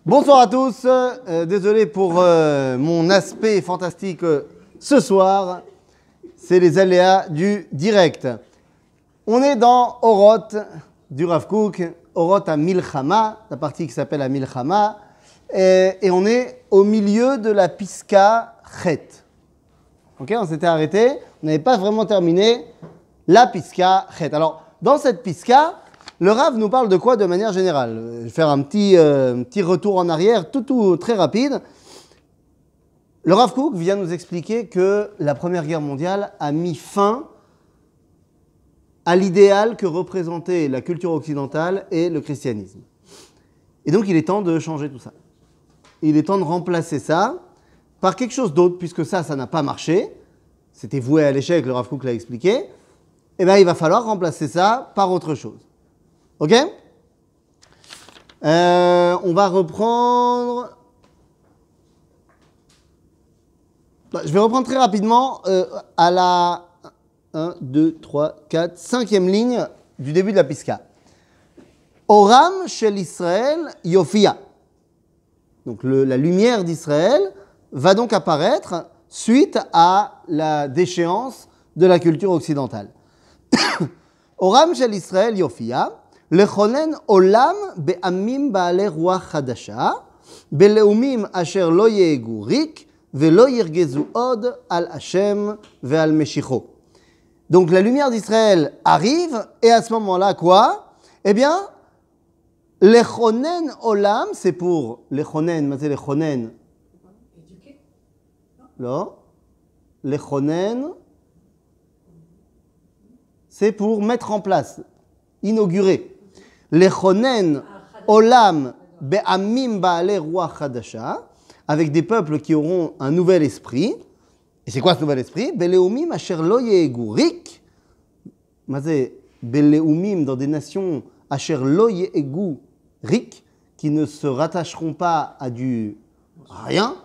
Bonsoir à tous, désolé pour mon aspect fantastique ce soir, c'est les aléas du direct. On est dans Oroth du Rav Kook, Oroth à Milchama, la partie qui s'appelle à Milchama, et on est au milieu de la Piska Chet. Ok, on s'était arrêté, on n'avait pas vraiment terminé la Piska Chet. Alors, dans cette Piska, le Rav nous parle de quoi de manière générale? Je vais faire un petit retour en arrière, tout très rapide. Le Rav Kook vient nous expliquer que la Première Guerre mondiale a mis fin à l'idéal que représentait la culture occidentale et le christianisme. Et donc, il est temps de changer tout ça. Il est temps de remplacer ça par quelque chose d'autre, puisque ça n'a pas marché. C'était voué à l'échec, le Rav Kook l'a expliqué. Eh bien, il va falloir remplacer ça par autre chose. Ok? On va reprendre... Je vais reprendre très rapidement à la 1, 2, 3, 4, 5e ligne du début de la Piska. Oram shel Israël Yofia. Donc la lumière d'Israël va donc apparaître suite à la déchéance de la culture occidentale. Oram shel Israël Yofia. לכונן עולם בעמים בעלי רוח חדשה, בלאומים אשר לא יהגו ריק ולא ירגזו עוד על השם ועל משיחו. Donc la lumière d'Israël arrive, et à ce moment-là, quoi? Eh bien, לכונן עולם, c'est pour לכונן, מה זה לכונן? לא. לכונן, c'est pour mettre en place, inaugurer. Lechonen olam be'amim ba'alei ruach chadasha, avec des peuples qui auront un nouvel esprit. Et c'est quoi ce nouvel esprit? Beleumim asher lo yehegu rik. Mazé beleumim dans des nations asher lo yehegu rik, qui ne se rattacheront pas à du rien.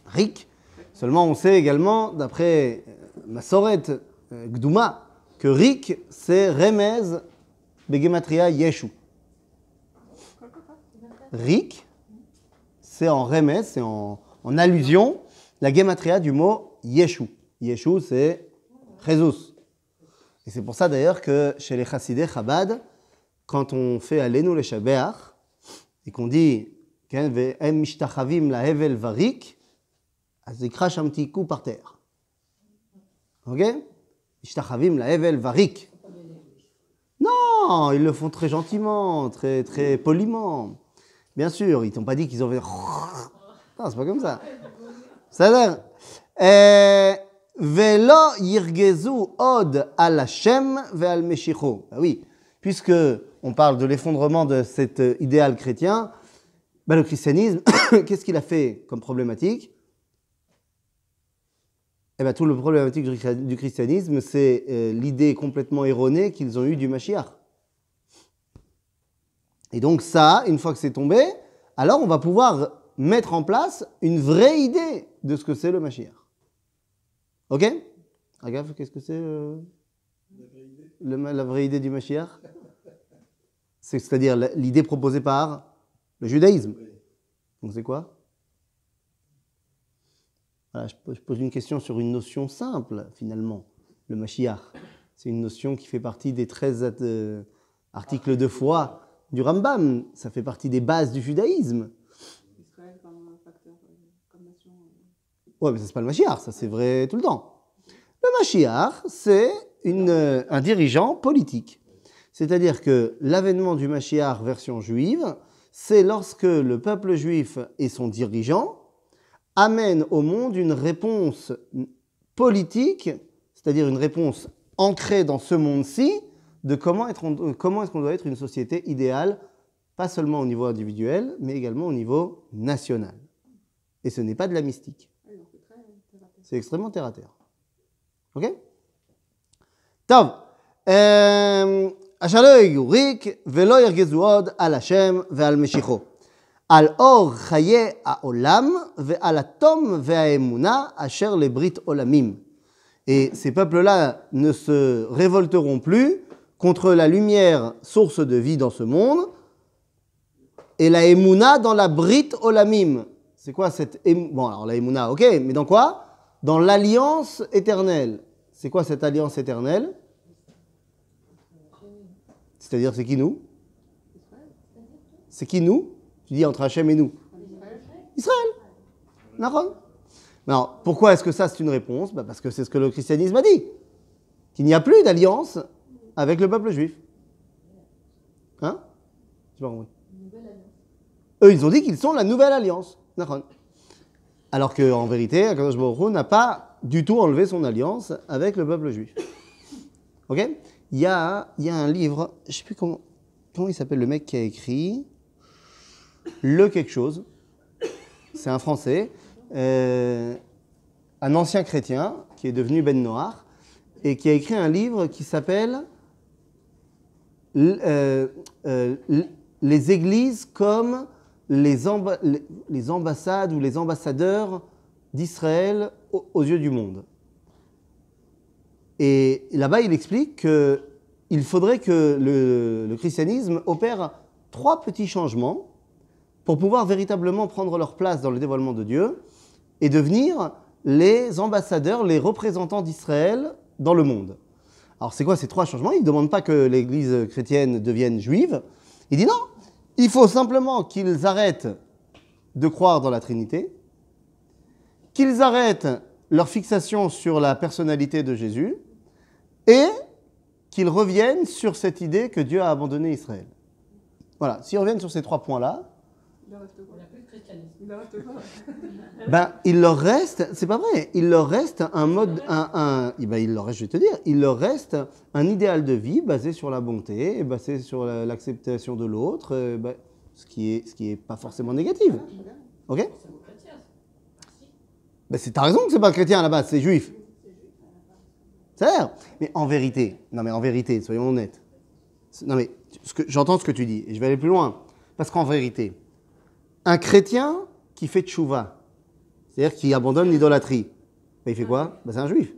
Rik. Seulement on sait également, d'après Masoret Gdouma, que rik c'est remez Begematria Yeshu. Rik, c'est en remez, c'est en allusion, la gematria du mot Yeshu. Yeshu, c'est Jesus. Et c'est pour ça d'ailleurs que chez les Chassidei Chabad, quand on fait Aleinu Leshabeach, et qu'on dit Ve'em mishtachavim lahevel varik, אז il crache un petit coup par terre. Ok? Mishtachavim lahevel varik. Non, ils le font très gentiment, très poliment. Bien sûr, ils t'ont pas dit qu'ils ont fait... Non, c'est pas comme ça. C'est-à-dire... Velo yirgezu od al Hashem ve'al meshicho. Oui, puisque on parle de l'effondrement de cet idéal chrétien, le christianisme, qu'est-ce qu'il a fait comme problématique? Eh bien, tout le problématique du christianisme, c'est l'idée complètement erronée qu'ils ont eue du Mashiach. Et donc ça, une fois que c'est tombé, alors on va pouvoir mettre en place une vraie idée de ce que c'est le Mashiach. Ok? Agaf, qu'est-ce que c'est la vraie idée du Mashiach? C'est-à-dire l'idée proposée par le judaïsme. Donc c'est quoi? Voilà, je pose une question sur une notion simple, finalement. Le Mashiach, c'est une notion qui fait partie des 13 articles de foi du Rambam. Ça fait partie des bases du judaïsme. Israël comme facteur, comme nation. Ouais, mais ça, c'est pas le Mashiach, ça c'est vrai tout le temps. Le Mashiach, c'est un dirigeant politique. C'est-à-dire que l'avènement du Mashiach version juive, c'est lorsque le peuple juif et son dirigeant amène au monde une réponse politique, c'est-à-dire une réponse ancrée dans ce monde-ci, de comment est-ce qu'on doit être une société idéale, pas seulement au niveau individuel, mais également au niveau national. Et ce n'est pas de la mystique. C'est extrêmement terre à terre. Ok? Tov. Asher lo yehegu rik velo yirgezu od al Hashem ve'al meshicho. על אור חיי העולם ועל התום והאמונה אשר לברית עולמים. Et ces peuples-là ne se révolteront plus contre la lumière, source de vie dans ce monde, et la Emouna dans la Brit Olamim. C'est quoi cette... Bon, alors la Emouna, ok, mais dans quoi? Dans l'alliance éternelle. C'est quoi cette alliance éternelle? C'est-à-dire, c'est qui nous? C'est qui nous? Tu dis entre Hachem et nous. Israël. Nahon. Alors, pourquoi est-ce que ça, c'est une réponse? Parce que c'est ce que le christianisme a dit. Qu'il n'y a plus d'alliance avec le peuple juif. Hein? Je sais pas compris. Eux, ils ont dit qu'ils sont la nouvelle alliance. Nahon. Alors qu'en vérité, Akadosh Baruch Hu n'a pas du tout enlevé son alliance avec le peuple juif. Ok? Il y a un livre, je ne sais plus comment il s'appelle le mec qui a écrit Le quelque chose. C'est un Français, un ancien chrétien qui est devenu Ben Noach et qui a écrit un livre qui s'appelle Les églises comme les ambassades ou les ambassadeurs d'Israël aux yeux du monde. Et là-bas, il explique qu'il faudrait que le christianisme opère 3 petits changements pour pouvoir véritablement prendre leur place dans le dévoilement de Dieu et devenir les ambassadeurs, les représentants d'Israël dans le monde. Alors, c'est quoi ces 3 changements? Il ne demande pas que l'Église chrétienne devienne juive. Il dit non, il faut simplement qu'ils arrêtent de croire dans la Trinité, qu'ils arrêtent leur fixation sur la personnalité de Jésus et qu'ils reviennent sur cette idée que Dieu a abandonné Israël. Voilà, s'ils reviennent sur ces 3 points-là, il leur reste, c'est pas vrai, il leur reste un mode, il leur reste, je vais te dire, il leur reste un idéal de vie basé sur la bonté, et basé sur l'acceptation de l'autre, ce qui est pas forcément négatif. Ok? T'as raison que c'est pas chrétien à la base, c'est juif. C'est vrai. Mais en vérité, soyons honnêtes. J'entends ce que tu dis, et je vais aller plus loin. Parce qu'en vérité, un chrétien qui fait tchouva, c'est-à-dire qui abandonne l'idolâtrie, il fait quoi? C'est un juif.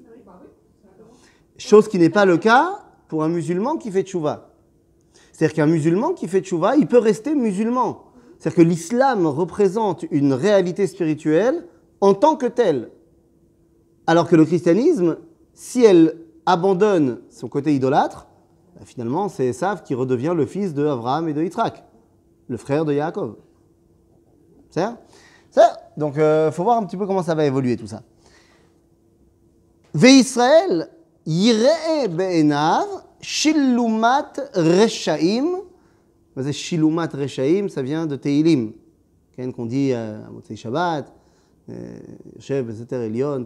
Chose qui n'est pas le cas pour un musulman qui fait tchouva. C'est-à-dire qu'un musulman qui fait tchouva, il peut rester musulman. C'est-à-dire que l'islam représente une réalité spirituelle en tant que telle. Alors que le christianisme, si elle abandonne son côté idolâtre, finalement, c'est Esav qui redevient le fils de Abraham et de Yitzhak, le frère de Yaakov. C'est ça? Donc, faut voir un petit peu comment ça va évoluer tout ça. Ve'Israël yireh be'enav shilumat reshaim. Shilumat reshaim, ça vient de Teilim, qu'on dit à Motzei Shabbat, Yoshev beseter Elyon,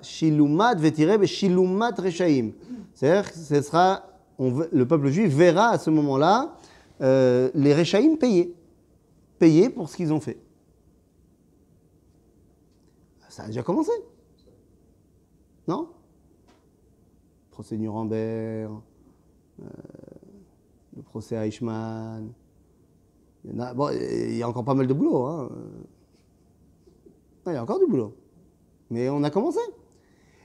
shilumat ve'tireh be'shilumat reshaim. C'est-à-dire que ce sera, le peuple juif verra à ce moment-là les reshaim payés pour ce qu'ils ont fait. Ça a déjà commencé. Non? Le procès Nuremberg, le procès Eichmann. Il y a encore pas mal de boulot. Hein. Il y a encore du boulot. Mais on a commencé.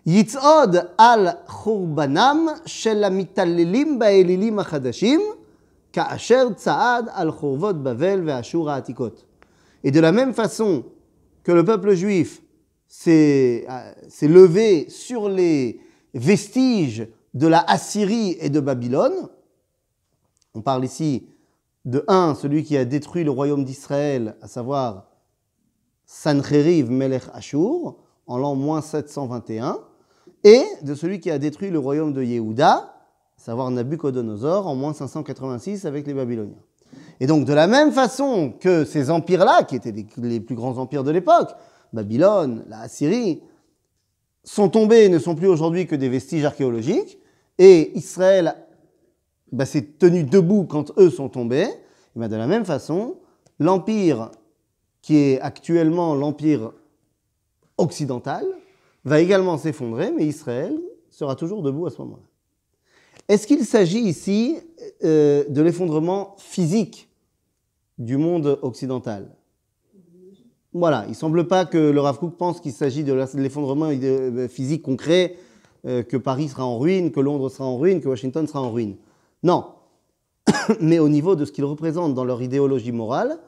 Yitzod al churbanam shel hamitalelim ba'elilim achadashim ka'asher tza'ad al churvot Bavel ve'ashur ha'atikot. Et de la même façon que le peuple juif s'est levé sur les vestiges de la Assyrie et de Babylone. On parle ici de celui qui a détruit le royaume d'Israël, à savoir Sancheriv Melech Ashur, en l'an moins 721, et de celui qui a détruit le royaume de Yehuda, à savoir Nabuchodonosor, en moins 586 avec les Babyloniens. Et donc, de la même façon que ces empires-là, qui étaient les plus grands empires de l'époque, Babylone, la Assyrie, sont tombés et ne sont plus aujourd'hui que des vestiges archéologiques, et Israël s'est tenu debout quand eux sont tombés. Et de la même façon, l'empire qui est actuellement l'empire occidental va également s'effondrer, mais Israël sera toujours debout à ce moment-là. Est-ce qu'il s'agit ici de l'effondrement physique du monde occidental? Voilà, il ne semble pas que le Rav Kook pense qu'il s'agit de l'effondrement physique concret, que Paris sera en ruine, que Londres sera en ruine, que Washington sera en ruine. Non. Mais au niveau de ce qu'ils représentent dans leur idéologie morale,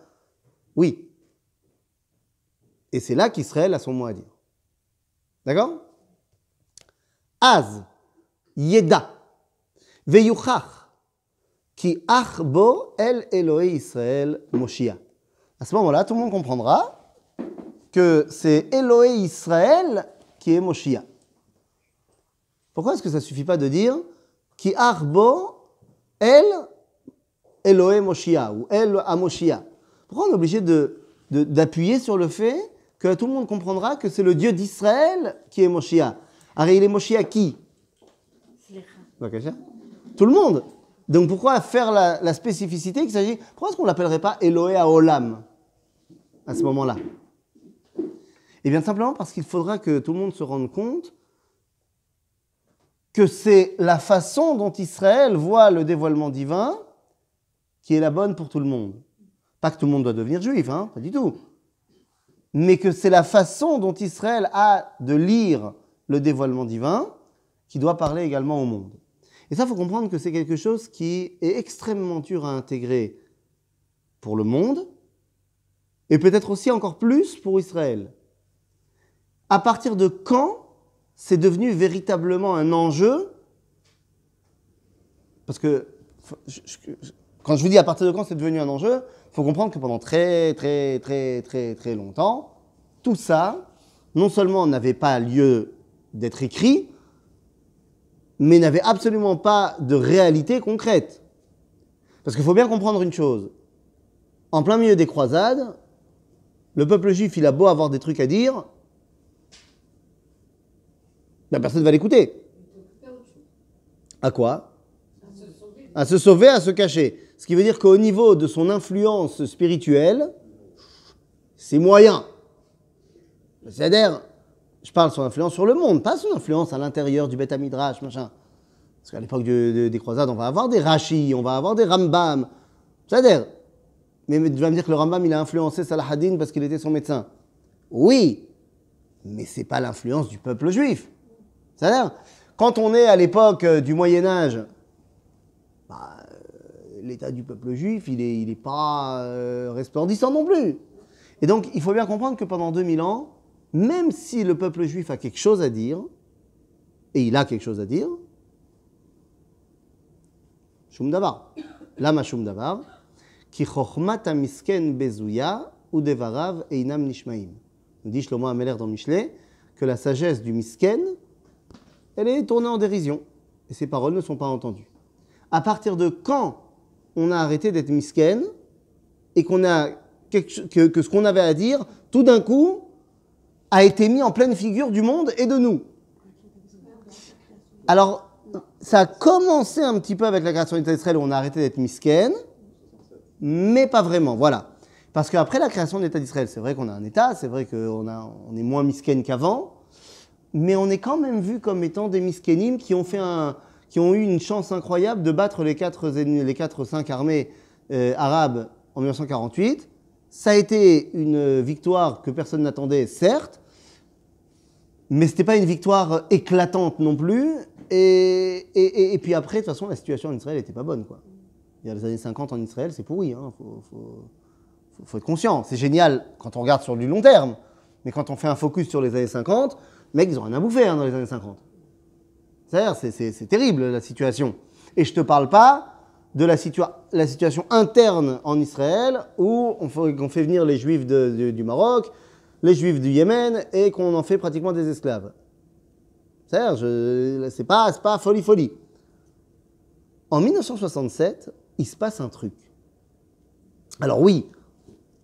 Oui. Et c'est là qu'Israël a son mot à dire. D'accord? Az, yeda, veyuchach, ki ach bo el Elohei Israël Moshiach. À ce moment-là, tout le monde comprendra que c'est Elohei Israël qui est Moshiach. Pourquoi est-ce que ça ne suffit pas de dire ki ach bo el Elohei Moshiach ou el Amoshiach? Pourquoi on est obligé d'appuyer sur le fait que tout le monde comprendra que c'est le Dieu d'Israël qui est Moshiach? Alors il est Moshiach qui? Tout le monde. Donc pourquoi faire la spécificité qu'il s'agit? Pourquoi est-ce qu'on ne l'appellerait pas Elohé Haolam à ce moment-là? Eh bien simplement parce qu'il faudra que tout le monde se rende compte que c'est la façon dont Israël voit le dévoilement divin qui est la bonne pour tout le monde. Pas que tout le monde doit devenir juif, hein, pas du tout. Mais que c'est la façon dont Israël a de lire le dévoilement divin qui doit parler également au monde. Et ça, il faut comprendre que c'est quelque chose qui est extrêmement dur à intégrer pour le monde, et peut-être aussi encore plus pour Israël. À partir de quand c'est devenu véritablement un enjeu? Parce que, quand je vous dis à partir de quand c'est devenu un enjeu, il faut comprendre que pendant très longtemps, tout ça, non seulement n'avait pas lieu d'être écrit, mais n'avait absolument pas de réalité concrète. Parce qu'il faut bien comprendre une chose. En plein milieu des croisades, le peuple juif, il a beau avoir des trucs à dire, ben personne ne va l'écouter. À quoi? À se sauver, à se cacher. Ce qui veut dire qu'au niveau de son influence spirituelle, c'est moyen. C'est-à-dire, je parle de son influence sur le monde, pas son influence à l'intérieur du Beth Midrash, machin. Parce qu'à l'époque des croisades, on va avoir des Rashi, on va avoir des Rambam. C'est-à-dire, mais tu vas me dire que le Rambam, il a influencé Salah ad-Din parce qu'il était son médecin. Oui, mais ce n'est pas l'influence du peuple juif. C'est-à-dire, quand on est à l'époque du Moyen-Âge, l'état du peuple juif, il est pas resplendissant non plus. Et donc, il faut bien comprendre que pendant 2000 ans, même si le peuple juif a quelque chose à dire, et il a quelque chose à dire, Shum davar. Lama shum davar? Ki chokhmat hamisken bezouya ou devarav einam nishmaim. Nous dit Shlomo Ameler dans Michelet que la sagesse du misken, elle est tournée en dérision, et ses paroles ne sont pas entendues. À partir de quand on a arrêté d'être misken, et qu'on a que ce qu'on avait à dire, tout d'un coup, a été mis en pleine figure du monde et de nous. Alors, ça a commencé un petit peu avec la création d'État d'Israël où on a arrêté d'être misken, mais pas vraiment, voilà. Parce qu'après la création de l'État d'Israël, c'est vrai qu'on a un État, c'est vrai qu'on est moins misken qu'avant, mais on est quand même vu comme étant des miskenim qui ont eu une chance incroyable de battre les 4-5 armées arabes en 1948. Ça a été une victoire que personne n'attendait, certes, mais ce n'était pas une victoire éclatante non plus. Et puis après, de toute façon, la situation en Israël n'était pas bonne, quoi. Il y a les années 50 en Israël, c'est pourri, hein. Faut être conscient. C'est génial quand on regarde sur du long terme, mais quand on fait un focus sur les années 50, les mecs, ils ont rien à bouffer dans les années 50. C'est-à-dire, c'est terrible la situation. Et je ne te parle pas de la situation interne en Israël où on fait venir les Juifs du Maroc, les Juifs du Yémen et qu'on en fait pratiquement des esclaves. C'est-à-dire, c'est pas folie. En 1967, il se passe un truc. Alors oui,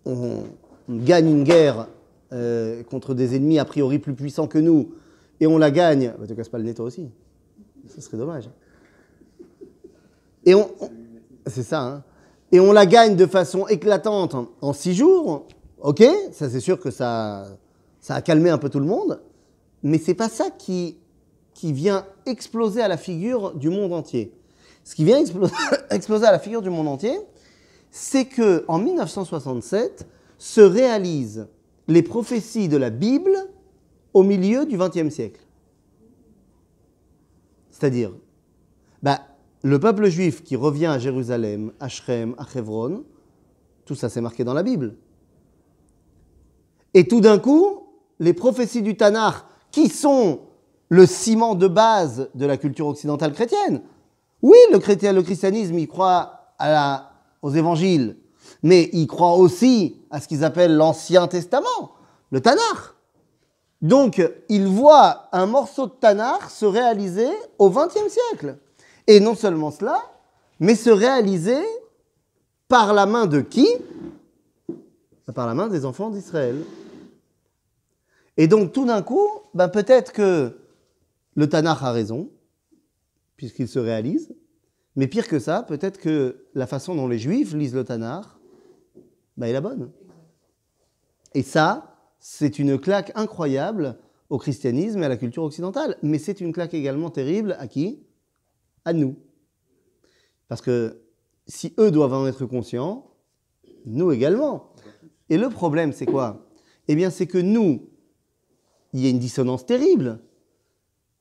on gagne une guerre contre des ennemis a priori plus puissants que nous et on la gagne. Bah, te casse pas le nez toi aussi. Ce serait dommage. Et c'est ça, hein. Et on la gagne de façon éclatante en 6 jours. Ok, ça c'est sûr que ça a calmé un peu tout le monde, mais c'est pas ça qui vient exploser à la figure du monde entier. Ce qui vient exploser à la figure du monde entier, c'est que en 1967 se réalisent les prophéties de la Bible au milieu du XXe siècle. C'est-à-dire, le peuple juif qui revient à Jérusalem, à Shrem, à Hebron, tout ça c'est marqué dans la Bible. Et tout d'un coup, les prophéties du Tanakh, qui sont le ciment de base de la culture occidentale chrétienne, oui, le christianisme, il croit aux évangiles, mais il croit aussi à ce qu'ils appellent l'Ancien Testament, le Tanakh. Donc, il voit un morceau de Tanakh se réaliser au XXe siècle. Et non seulement cela, mais se réaliser par la main de qui? Par la main des enfants d'Israël. Et donc, tout d'un coup, peut-être que le Tanakh a raison, puisqu'il se réalise, mais pire que ça, peut-être que la façon dont les Juifs lisent le Tanakh, est la bonne. Et ça, c'est une claque incroyable au christianisme et à la culture occidentale. Mais c'est une claque également terrible à qui? À nous. Parce que si eux doivent en être conscients, nous également. Et le problème, c'est quoi? Eh bien, c'est que nous, il y a une dissonance terrible.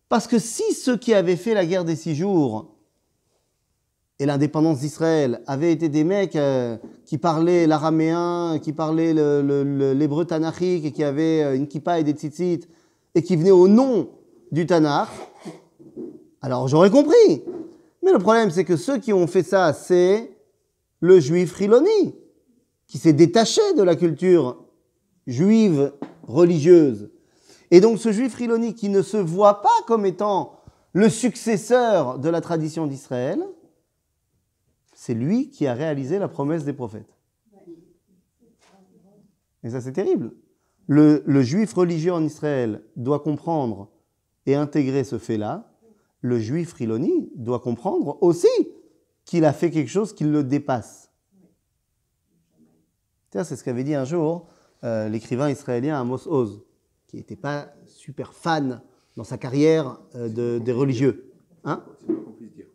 Parce que si ceux qui avaient fait la guerre des 6 jours et l'indépendance d'Israël avaient été des mecs qui parlaient l'araméen, qui parlaient l'hébreu tanachique et qui avaient une kippa et des tzitzit et qui venaient au nom du Tanakh, alors j'aurais compris. Mais le problème, c'est que ceux qui ont fait ça, c'est le juif Riloni, qui s'est détaché de la culture juive religieuse. Et donc ce juif Riloni qui ne se voit pas comme étant le successeur de la tradition d'Israël, c'est lui qui a réalisé la promesse des prophètes. Et ça, c'est terrible. Le juif religieux en Israël doit comprendre et intégrer ce fait-là. Le juif Riloni doit comprendre aussi qu'il a fait quelque chose qui le dépasse. C'est ce qu'avait dit un jour l'écrivain israélien Amos Oz, qui n'était pas super fan dans sa carrière des religieux. Hein?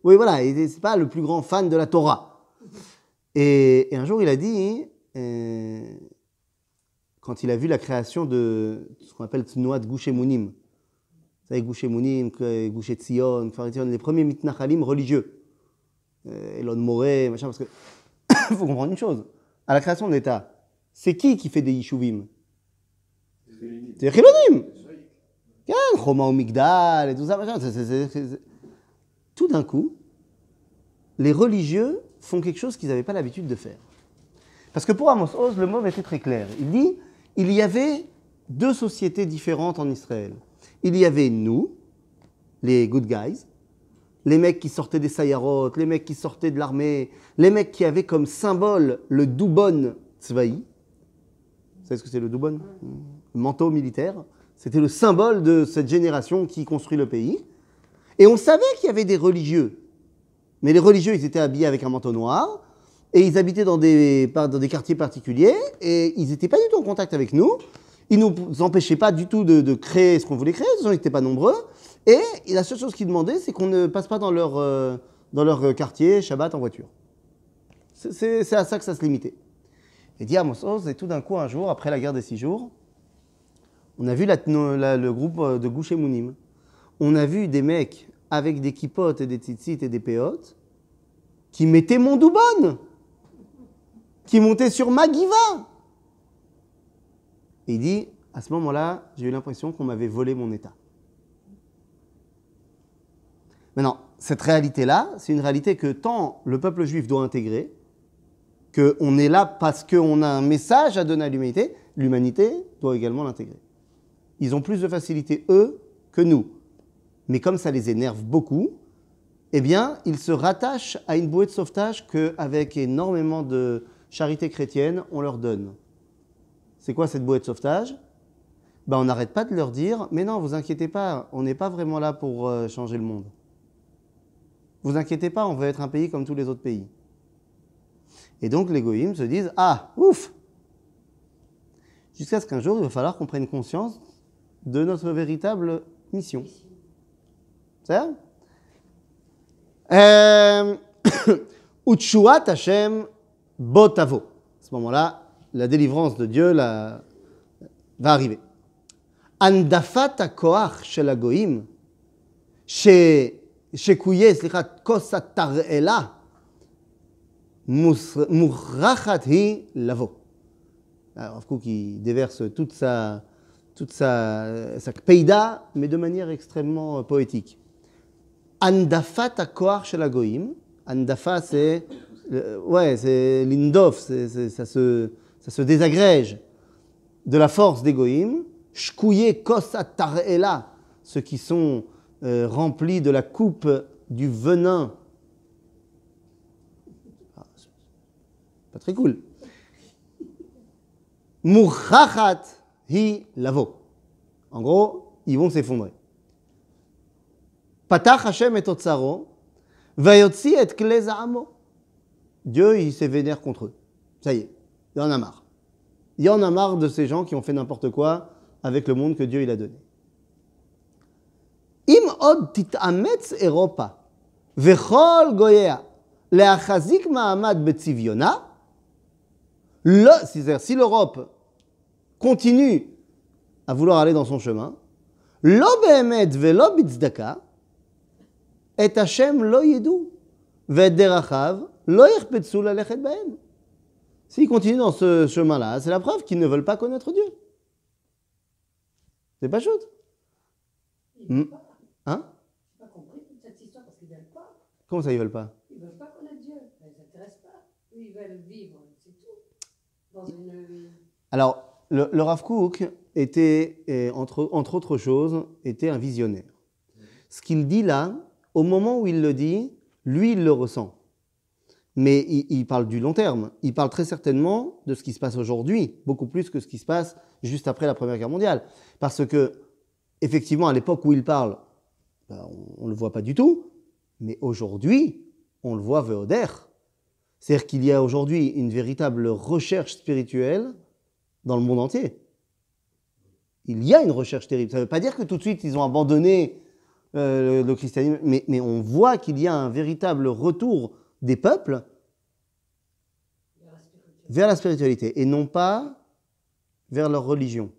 Oui, voilà, il n'est pas le plus grand fan de la Torah. Et un jour, il a dit, quand il a vu la création de ce qu'on appelle Tnuat Gush Emunim, vous savez, Gush Emunim, Gush Etzion, les premiers mitnachalim religieux, Elon Moré, machin, parce que il faut comprendre une chose, à la création de l'État, c'est qui fait des yishuvim? C'est les Chilonim. Choma ou Migdal et tout ça, machin, tout d'un coup, les religieux font quelque chose qu'ils n'avaient pas l'habitude de faire. Parce que pour Amos Oz, le mot était très clair. Il dit, il y avait 2 sociétés différentes en Israël. Il y avait nous, les good guys, les mecs qui sortaient des sayarot, les mecs qui sortaient de l'armée, les mecs qui avaient comme symbole le doubon tzvaï. Vous savez ce que c'est le doubon? Le manteau militaire. C'était le symbole de cette génération qui construit le pays. Et on savait qu'il y avait des religieux. Mais les religieux, ils étaient habillés avec un manteau noir, et ils habitaient dans des quartiers particuliers, et ils n'étaient pas du tout en contact avec nous. Ils ne nous empêchaient pas du tout de créer ce qu'on voulait créer, de toute façon, ils n'étaient pas nombreux. Et la seule chose qu'ils demandaient, c'est qu'on ne passe pas dans leur quartier Shabbat en voiture. C'est à ça que ça se limitait. Et dit Amos Oz, et tout d'un coup, un jour, après la guerre des 6 jours, on a vu le groupe de Gush Emunim. On a vu des mecs avec des kippotes et des tzitzit et des péotes qui mettaient mon doubon, qui montaient sur ma giva. Et il dit, à ce moment-là, j'ai eu l'impression qu'on m'avait volé mon état. Maintenant, cette réalité-là, c'est une réalité que tant le peuple juif doit intégrer, qu'on est là parce qu'on a un message à donner à l'humanité, l'humanité doit également l'intégrer. Ils ont plus de facilité, eux, que nous. Mais comme ça les énerve beaucoup, eh bien, ils se rattachent à une bouée de sauvetage qu'avec énormément de charité chrétienne, on leur donne. C'est quoi cette bouée de sauvetage? On n'arrête pas de leur dire « Mais non, vous inquiétez pas, on n'est pas vraiment là pour changer le monde. Vous inquiétez pas, on veut être un pays comme tous les autres pays. » Et donc les goïms se disent « Ah, ouf !» Jusqu'à ce qu'un jour, il va falloir qu'on prenne conscience de notre véritable mission. C'est ça? Utshuat Hashem botavo. À ce moment-là, la délivrance de Dieu va arriver. Andafat hakoach shel hagoyim shekouye kos hatar'ela murachat hi lavo. Alors, Rav Kook, il déverse sa peïda, mais de manière extrêmement poétique. Andafa takoar shel hagoyim. Andafa, c'est l'indof, ça se désagrège de la force des goïm. Shkouye kos atarela, ceux qui sont remplis de la coupe du venin. Pas très cool. Murchachat hi lavo. En gros, ils vont s'effondrer. Patach Hashem et otsaro, vayotzi et kle za'amo. Dieu, il s'est vénère contre eux. Ça y est, il en a marre. Il en a marre de ces gens qui ont fait n'importe quoi avec le monde que Dieu il a donné. Im od titametz Europa, vechol goyea, leachazik ma'amad betziviona. C'est-à-dire, si l'Europe continue à vouloir aller dans son chemin, lo be'emet velo bitzdaka, et Hashem lo yedu, ve'et derachav lo yerpetsu lalechet ba'em. S'ils continuent dans ce chemin-là, c'est la preuve qu'ils ne veulent pas connaître Dieu. C'est pas chouette. Hein? Je n'ai pas compris toute cette histoire parce qu'ils ne veulent pas. Comment ça, ils veulent pas? Ils ne veulent pas connaître Dieu. Ça ne les intéresse pas. Eux, ils veulent vivre, c'est tout. Dans une... Alors, le Rav Kook était, entre autres choses, était un visionnaire. Ce qu'il dit là, au moment où il le dit, lui, il le ressent. Mais il parle du long terme. Il parle très certainement de ce qui se passe aujourd'hui, beaucoup plus que ce qui se passe juste après la Première Guerre mondiale. Parce que, effectivement, à l'époque où il parle, on ne le voit pas du tout, mais aujourd'hui, on le voit veoder. C'est-à-dire qu'il y a aujourd'hui une véritable recherche spirituelle dans le monde entier. Il y a une recherche terrible. Ça ne veut pas dire que tout de suite, ils ont abandonné le christianisme, mais on voit qu'il y a un véritable retour des peuples vers la spiritualité et non pas vers leur religion.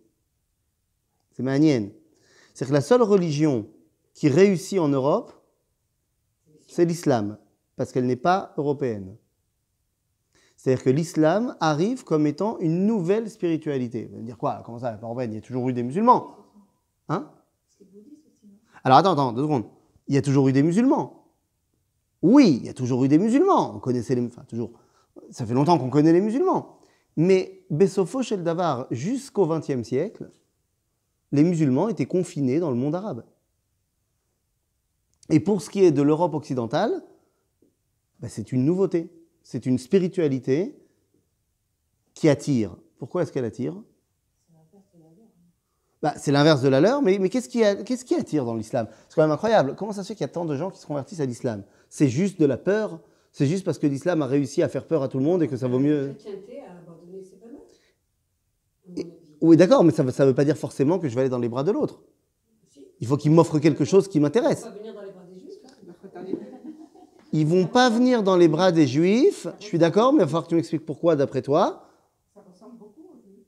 C'est manienne. C'est que la seule religion qui réussit en Europe, c'est l'islam, parce qu'elle n'est pas européenne. C'est-à-dire que l'islam arrive comme étant une nouvelle spiritualité. Vous allez me dire quoi? Comment ça, pas européenne? Il y a toujours eu des musulmans. Hein? Alors attends, 2 secondes. Il y a toujours eu des musulmans. Oui, il y a toujours eu des musulmans. On connaissait les... Enfin, toujours. Ça fait longtemps qu'on connaît les musulmans. Mais Besofo Shel Davar, jusqu'au XXe siècle, les musulmans étaient confinés dans le monde arabe. Et pour ce qui est de l'Europe occidentale, c'est une nouveauté. C'est une spiritualité qui attire. Pourquoi est-ce qu'elle attire? C'est l'inverse de la leur, mais qu'est-ce qui attire dans l'islam? C'est quand même incroyable. Comment ça se fait qu'il y a tant de gens qui se convertissent à l'islam? C'est juste de la peur? C'est juste parce que l'islam a réussi à faire peur à tout le monde et que ça vaut mieux... La chrétienté a abandonné ses valeurs. Oui, d'accord, mais ça ne veut pas dire forcément que je vais aller dans les bras de l'autre. Il faut qu'il m'offre quelque chose qui m'intéresse. Ils vont pas venir dans les bras des Juifs, je suis d'accord, mais il va falloir que tu m'expliques pourquoi, d'après toi. Ça ressemble beaucoup aux Juifs.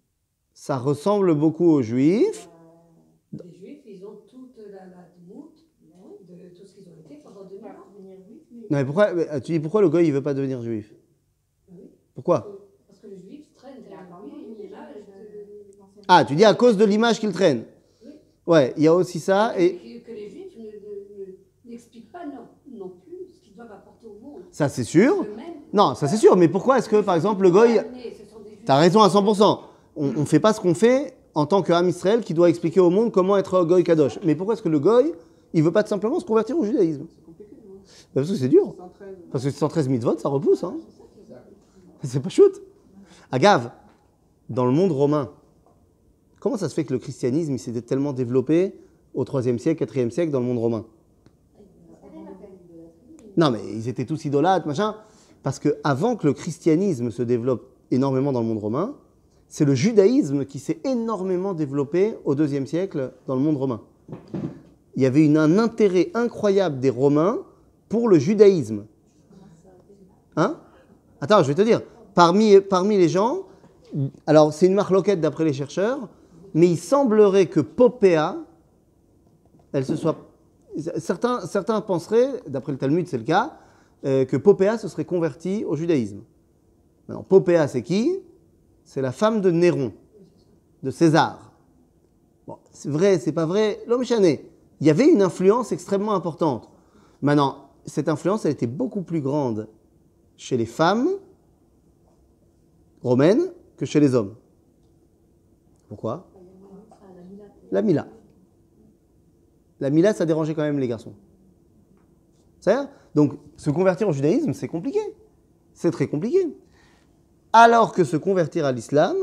Ça ressemble beaucoup aux Juifs. Les Juifs, ils ont toute la moute de tout ce qu'ils ont été pendant 2000 ans. Non, mais pourquoi, tu dis pourquoi le goy, il ne veut pas devenir juif? Oui. Pourquoi? Parce que les Juifs traînent derrière lui une image de... Ah, tu dis à cause de l'image qu'il traîne. Oui. Ouais, il y a aussi ça. Et... Que les Juifs n'expliquent pas non plus ce qu'ils doivent apporter au monde. Ça, c'est sûr. Non, ça, c'est sûr. Mais pourquoi est-ce que, par exemple, le goy... Tu as raison à 100%. On ne fait pas ce qu'on fait en tant qu'Am Israël qui doit expliquer au monde comment être goy kadosh. Mais pourquoi est-ce que le goy, il ne veut pas tout simplement se convertir au judaïsme? Parce que c'est dur. Parce que 113 mitzvot, ça repousse. Hein. C'est pas shoot. Agave, dans le monde romain, comment ça se fait que le christianisme il s'était tellement développé au 3e siècle, 4e siècle dans le monde romain? Non, mais ils étaient tous idolâtres, machin. Parce qu'avant que le christianisme se développe énormément dans le monde romain, c'est le judaïsme qui s'est énormément développé au 2e siècle dans le monde romain. Il y avait un intérêt incroyable des Romains pour le judaïsme. Hein? Attends, je vais te dire. Parmi les gens, alors c'est une marloquette d'après les chercheurs, mais il semblerait que Popéa, elle se soit... Certains penseraient, d'après le Talmud c'est le cas, que Popéa se serait converti au judaïsme. Alors, Popéa c'est qui? c'est la femme de Néron, de César. Bon, c'est vrai, c'est pas vrai, l'homme chané. Il y avait une influence extrêmement importante. Maintenant, cette influence, elle était beaucoup plus grande chez les femmes romaines que chez les hommes. Pourquoi? La Mila. La Mila, ça dérangeait quand même les garçons. C'est ça? Donc, se convertir au judaïsme, c'est compliqué. C'est très compliqué. Alors que se convertir à l'islam,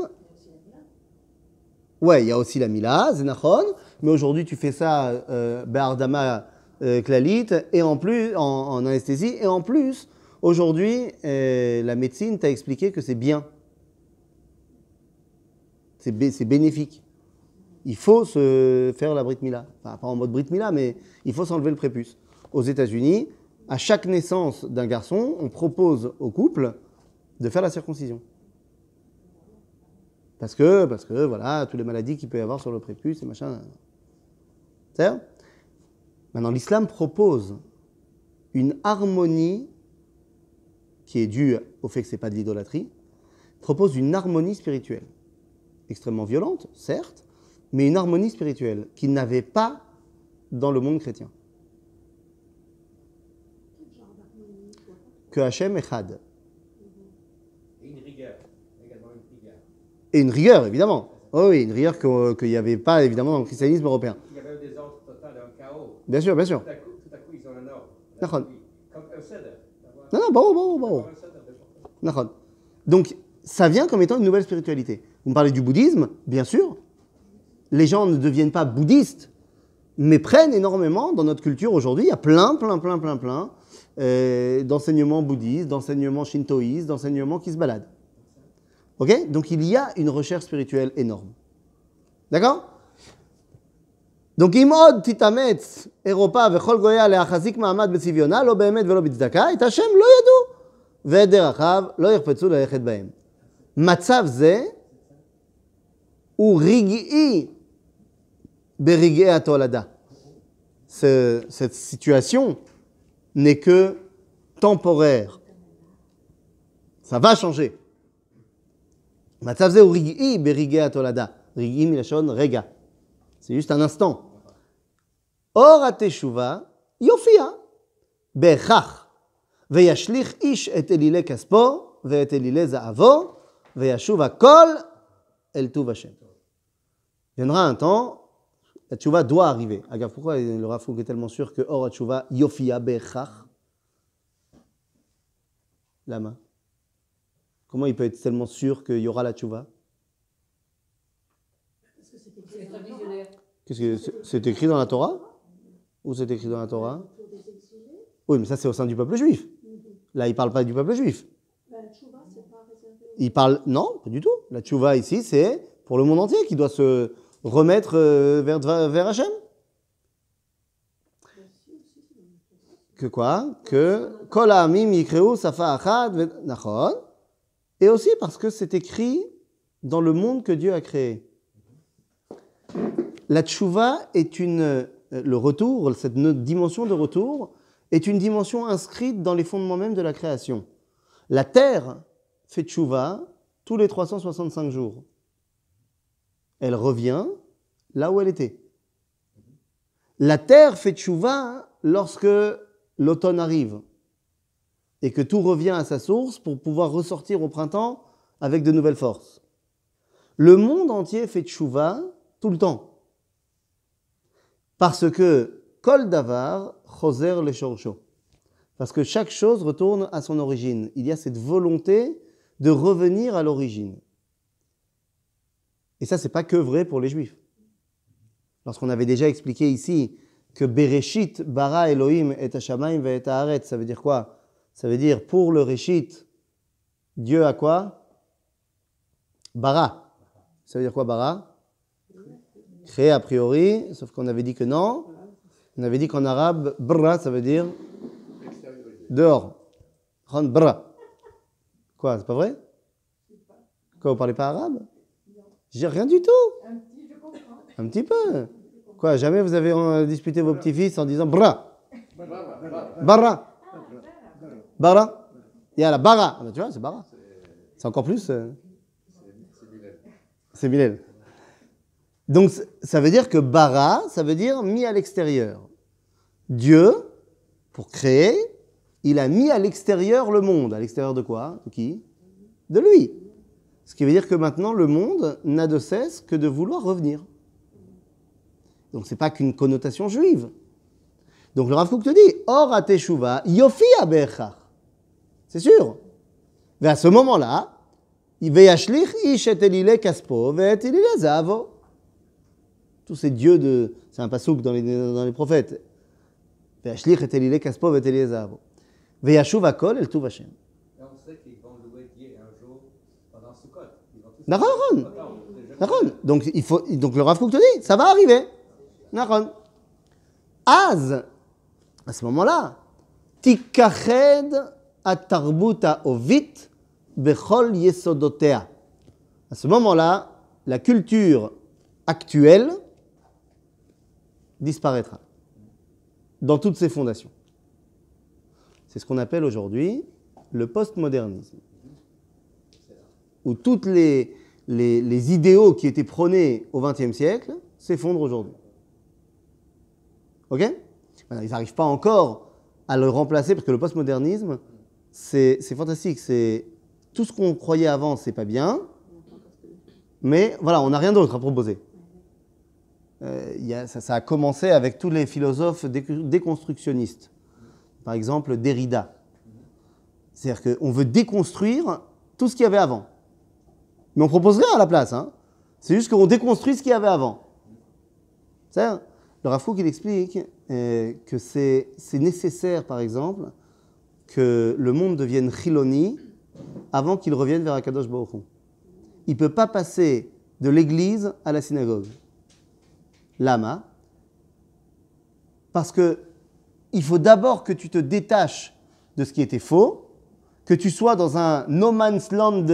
ouais, il y a aussi la Mila, Zenachon, mais aujourd'hui, tu fais ça, Be'ardama Klalit, et en plus, en anesthésie, et en plus, aujourd'hui, la médecine t'a expliqué que c'est bien. C'est bénéfique. Il faut se faire la Brit Mila. Enfin, pas en mode Brit Mila, mais il faut s'enlever le prépuce. Aux États-Unis, à chaque naissance d'un garçon, on propose au couple de faire la circoncision. Parce que voilà, toutes les maladies qu'il peut y avoir sur le prépuce et machin. C'est-à-dire, maintenant, l'islam propose une harmonie qui est due au fait que ce n'est pas de l'idolâtrie, propose une harmonie spirituelle. Extrêmement violente, certes, mais une harmonie spirituelle qu'il n'avait pas dans le monde chrétien. Que Hachem Echad. Et une rigueur, également une rigueur. Et une rigueur, évidemment. Oh oui, une rigueur qu'il n'y avait pas, évidemment, dans le christianisme européen. Il y avait un désordre total, un chaos. Bien sûr, bien sûr. Tout à coup ils ont un ordre. D'accord. Comme un cèdre. Non, non, bon. D'accord. Donc, ça vient comme étant une nouvelle spiritualité. Vous me parlez du bouddhisme, bien sûr. Les gens ne deviennent pas bouddhistes, mais prennent énormément dans notre culture aujourd'hui. Il y a plein d'enseignements bouddhistes, d'enseignements shintoïstes, d'enseignements qui se baladent. Ok? Donc il y a une recherche spirituelle énorme. D'accord? Donc, אם עוד תתאמץ אירופה וכל גויה להחזיק מעמד בצביונה, לא באמת ולא בצדקה, את השם לא ידעו, ואת דרכיו לא יחפצו ללכת בהם. מצב זה הוא רגעי ברגעי התולדה. Cette situation n'est que temporaire. Ça va changer. מצב זה הוא רגעי ברגעי התולדה. רגעי מלשון רגע. C'est juste un instant. אור התשובה יופיע בהכרח, וישליך איש את אלילי כספו ואת אלילי זהבו, וישוב הכל אל טוב השם. Viendra un temps, la tchouva doit arriver. Regarde, pourquoi le Rav Kook est tellement sûr que Or HaTshuva Yofia Be'echach? Lama. Comment il peut être tellement sûr qu'il y aura la tchouva? C'est traditionnel. Qu'est-ce que c'est écrit dans la Torah? Où c'est écrit dans la Torah? Oui, mais ça c'est au sein du peuple juif. Là, il ne parle pas du peuple juif. Il parle... Non, pas du tout. La tchouva ici, c'est pour le monde entier qui doit se remettre vers Hachem. Que quoi? Que Kol ha'amim yikreu safa achad nachon. Et aussi parce que c'est écrit dans le monde que Dieu a créé. La tchouva est le retour, cette dimension de retour, est une dimension inscrite dans les fondements même de la création. La terre fait tchouva tous les 365 jours. Elle revient là où elle était. La terre fait tchouva lorsque l'automne arrive et que tout revient à sa source pour pouvoir ressortir au printemps avec de nouvelles forces. Le monde entier fait tchouva tout le temps. Parce que Kol davar choser le shorcho. Parce que chaque chose retourne à son origine. Il y a cette volonté de revenir à l'origine. Et ça, c'est pas que vrai pour les Juifs. Lorsqu'on avait déjà expliqué ici que Bereshit bara Elohim et hashamayim et haaretz, ça veut dire quoi? Ça veut dire pour le Réchit, Dieu a quoi? Bara. Ça veut dire quoi bara? Créé a priori, sauf qu'on avait dit que non. On avait dit qu'en arabe, bra, ça veut dire dehors. Bra. Quoi, c'est pas vrai? Quoi, vous parlez pas arabe? J'ai rien du tout. Un petit peu. Quoi, jamais vous avez disputé vos petits-fils en disant bra. Bara. Bara. Il y a la bara. Ah ben, tu vois, c'est bara. C'est encore plus. C'est Bilal. Donc, ça veut dire que bara, ça veut dire mis à l'extérieur. Dieu, pour créer, il a mis à l'extérieur le monde. À l'extérieur de quoi? De qui? De lui. Ce qui veut dire que maintenant, le monde n'a de cesse que de vouloir revenir. Donc, ce n'est pas qu'une connotation juive. Donc, le Rav Kook te dit, Or a teshuva, yofi abecha. C'est sûr. Mais à ce moment-là, veyashlich ish et elile kaspo, ve et elile zavo. Tous ces dieux de... C'est un pasouk dans les prophètes. Veyashlich et elile kaspo, ve et elile zavo. Veyashuv akol el tuv Hashem. Et on sait qu'ils vont louer Dieu un jour pendant Sukkot. Naron. Donc, donc le Rav Kook te dit, ça va arriver. Naron. Az, à ce moment-là, tikached atarbut haovit bechol yesodotea. À ce moment-là, la culture actuelle disparaîtra dans toutes ses fondations. C'est ce qu'on appelle aujourd'hui le postmodernisme, où toutes les idéaux qui étaient prônés au XXe siècle s'effondrent aujourd'hui. Ok? Ils n'arrivent pas encore à le remplacer, parce que le postmodernisme, c'est fantastique. C'est tout ce qu'on croyait avant, c'est pas bien, mais voilà, on n'a rien d'autre à proposer. Ça a commencé avec tous les philosophes déconstructionnistes. Par exemple, Derrida. C'est-à-dire qu'on veut déconstruire tout ce qu'il y avait avant. Mais on ne propose rien à la place. Hein. C'est juste qu'on déconstruit ce qu'il y avait avant. C'est-à-dire, le Rav Kook, il explique que c'est nécessaire, par exemple, que le monde devienne chiloni avant qu'il revienne vers Akadosh Baruch Hu. Il ne peut pas passer de l'église à la synagogue. Lama. Parce que il faut d'abord que tu te détaches de ce qui était faux, que tu sois dans un no man's land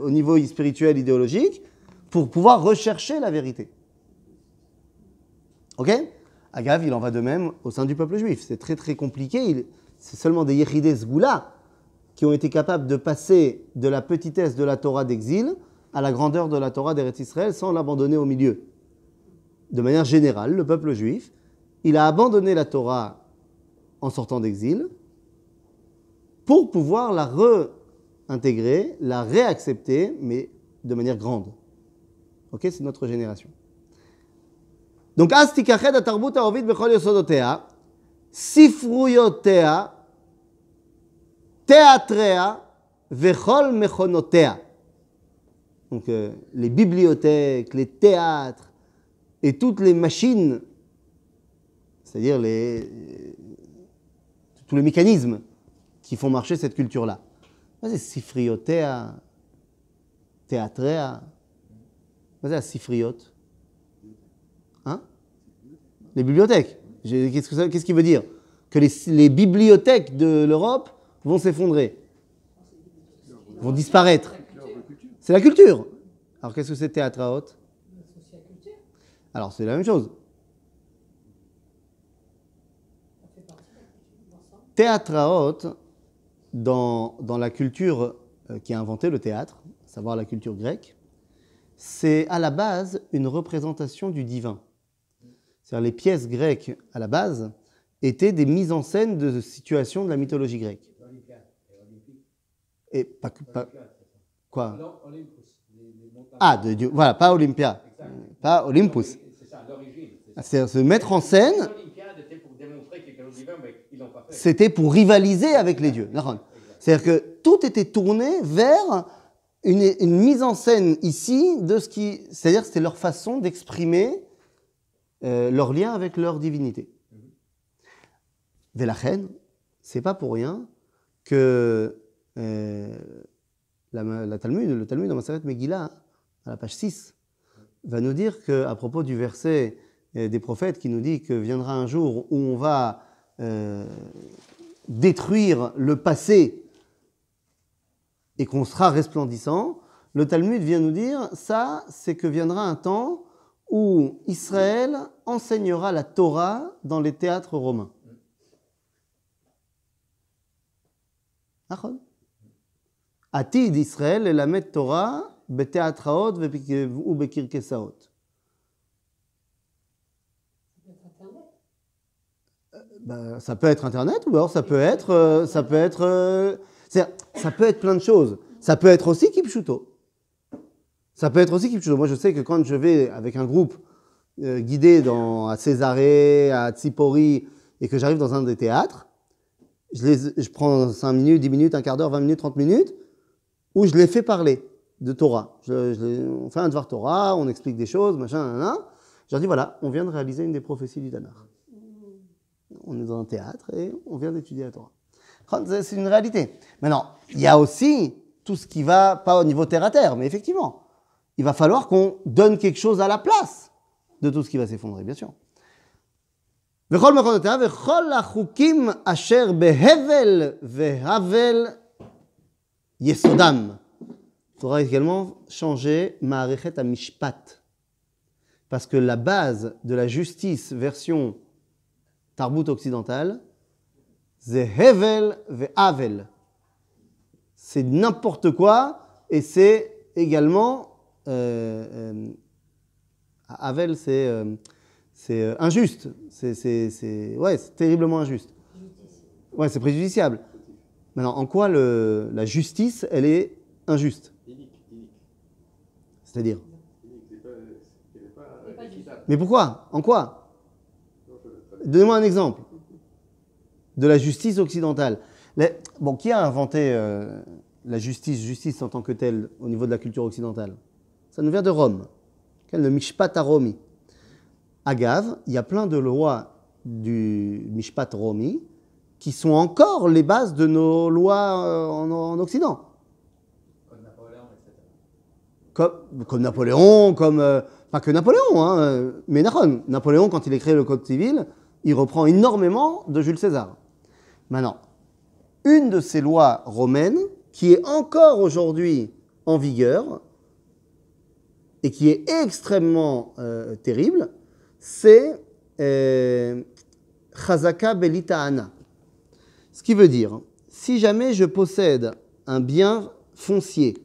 au niveau spirituel, idéologique, pour pouvoir rechercher la vérité. Ok? Agav, il en va de même au sein du peuple juif. C'est très très compliqué. C'est seulement des Yechidei Sgoula qui ont été capables de passer de la petitesse de la Torah d'exil à la grandeur de la Torah d'Eretz Israël sans l'abandonner au milieu. De manière générale, le peuple juif, il a abandonné la Torah en sortant d'exil pour pouvoir la réintégrer, la réaccepter, mais de manière grande. Ok, c'est notre génération. Donc, as tikached atarbut haovit bechol yosodotea, sifruyotea, teatrea, vechol mechonotea. Donc, les bibliothèques, les théâtres et toutes les machines, c'est-à-dire tous les mécanismes qui font marcher cette culture-là. C'est sifriotea, teatrea. C'est la sifriot. Hein? Les bibliothèques. Qu'est-ce qu'il veut dire? Que les bibliothèques de l'Europe vont s'effondrer, vont disparaître. C'est la culture. Alors qu'est-ce que c'est théâtraot? Alors c'est la même chose. Théâtraot, dans la culture qui a inventé le théâtre, à savoir la culture grecque, c'est à la base une représentation du divin. C'est-à-dire les pièces grecques, à la base, étaient des mises en scène de situations de la mythologie grecque. Et pas quoi? Ah, de Dieu. Voilà, pas Olympia. Pas Olympus. C'est ça, l'origine. C'est-à-dire se mettre en scène. C'était pour rivaliser avec les dieux. C'est-à-dire que tout était tourné vers une mise en scène ici de ce qui... C'est-à-dire que c'était leur façon d'exprimer leur lien avec leur divinité. Velachen, c'est pas pour rien que le Talmud dans Maseret Megillah, à la page 6, va nous dire qu'à propos du verset des prophètes qui nous dit que viendra un jour où on va détruire le passé et qu'on sera resplendissant, le Talmud vient nous dire, ça, c'est que viendra un temps où Israël enseignera la Torah dans les théâtres romains. Atid Israël et la Torah בתיאטראות ובקרקסאות. Ça peut être Internet ou alors ça peut être plein de choses. Ça peut être aussi Kipchuto. Moi, je sais que quand je vais avec un groupe guidé à Césarée, à Tsipori, et que j'arrive dans un des théâtres, je prends 5 minutes, 10 minutes, un quart d'heure, 20 minutes, 30 minutes, où je les fais parler de Torah. On fait un Dvar Torah, on explique des choses, machin, nan. Je leur dis, voilà, on vient de réaliser une des prophéties du Tanakh. On est dans un théâtre et on vient d'étudier la Torah. C'est une réalité. Maintenant, il y a aussi tout ce qui va, pas au niveau terre à terre, mais effectivement, il va falloir qu'on donne quelque chose à la place de tout ce qui va s'effondrer, bien sûr. וכל מכונותיה וכל החוקים אשר בהבל והבל יסודם. Il faudra également changer מערכת המשפט. Parce que la base de la justice version Tarbout occidentale, c'est Hevel ve Havel. C'est n'importe quoi et c'est également Havel, c'est injuste. C'est terriblement injuste. Ouais, c'est préjudiciable. Maintenant, en quoi la justice, elle est injuste? C'est-à-dire? Mais pourquoi? En quoi? Donnez-moi un exemple de la justice occidentale. Qui a inventé la justice en tant que telle au niveau de la culture occidentale? Ça nous vient de Rome. Le Mishpat Romi. Agave, il y a plein de lois du Mishpat Romi qui sont encore les bases de nos lois en Occident. Comme Napoléon, etc. Comme Napoléon, pas que Napoléon, mais Napoléon, quand il a créé le Code civil, il reprend énormément de Jules César. Maintenant, une de ces lois romaines, qui est encore aujourd'hui en vigueur, et qui est extrêmement terrible, c'est Chazaka Belita'ana. Ce qui veut dire, si jamais je possède un bien foncier,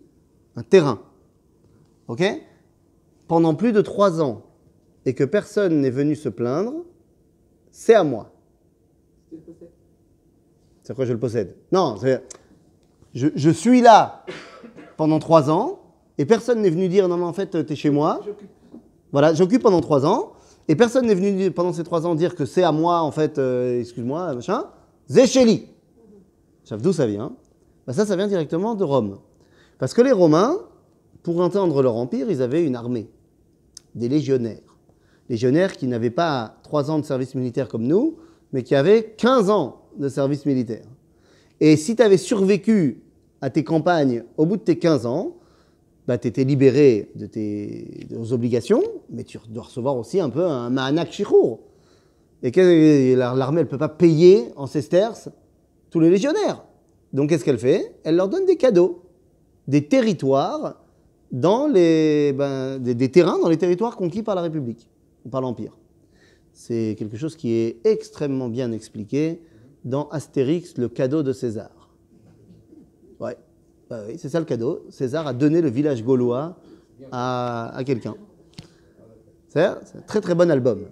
un terrain, ok, pendant plus de 3 ans, et que personne n'est venu se plaindre, c'est à moi. C'est quoi je le possède? Non, je suis là pendant 3 ans, et personne n'est venu dire, non mais en fait, t'es chez moi. Voilà, j'occupe pendant 3 ans, et personne n'est venu pendant ces 3 ans dire que c'est à moi, en fait, excuse-moi, machin. Zéchéli. Savez d'où ça vient? Ça vient directement de Rome. Parce que les Romains, pour étendre leur empire, ils avaient une armée, des légionnaires. Légionnaires qui n'avaient pas 3 ans de service militaire comme nous, mais qui avaient 15 ans de service militaire. Et si tu avais survécu à tes campagnes au bout de tes 15 ans, tu étais libéré de tes obligations, mais tu dois recevoir aussi un peu un ma'anak shichour. Et l'armée, elle ne peut pas payer en sesterces tous les légionnaires. Donc, qu'est-ce qu'elle fait? Elle leur donne des cadeaux, des territoires, des terrains dans les territoires conquis par la République, ou par l'Empire. C'est quelque chose qui est extrêmement bien expliqué dans Astérix, le cadeau de César. Ouais. Oui, c'est ça le cadeau. César a donné le village gaulois à quelqu'un. C'est un très très bon album.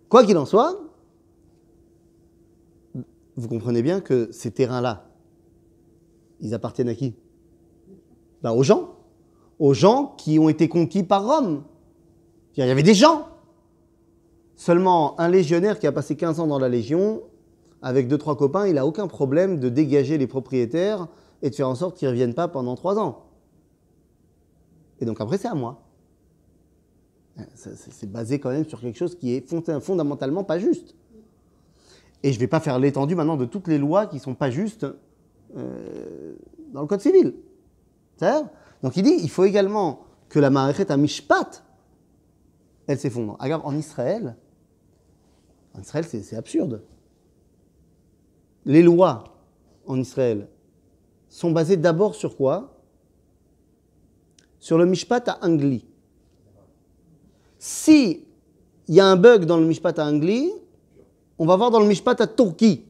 Quoi qu'il en soit, vous comprenez bien que ces terrains-là, ils appartiennent à qui? Aux gens. Aux gens qui ont été conquis par Rome. Il y avait des gens. Seulement, un légionnaire qui a passé 15 ans dans la Légion, avec 2-3 copains, il n'a aucun problème de dégager les propriétaires et de faire en sorte qu'ils ne reviennent pas pendant 3 ans. Et donc après, c'est à moi. C'est basé quand même sur quelque chose qui est fondamentalement pas juste. Et je ne vais pas faire l'étendue maintenant de toutes les lois qui ne sont pas justes dans le Code civil. C'est-à-dire, donc il dit, il faut également que la Ma'arechet HaMishpat, elle s'effondre. Regarde, en Israël, c'est absurde. Les lois en Israël sont basées d'abord sur quoi? Sur le Mishpat à Angli. Si il y a un bug dans le Mishpat à Angli, on va voir dans le Mishpat à Turquie.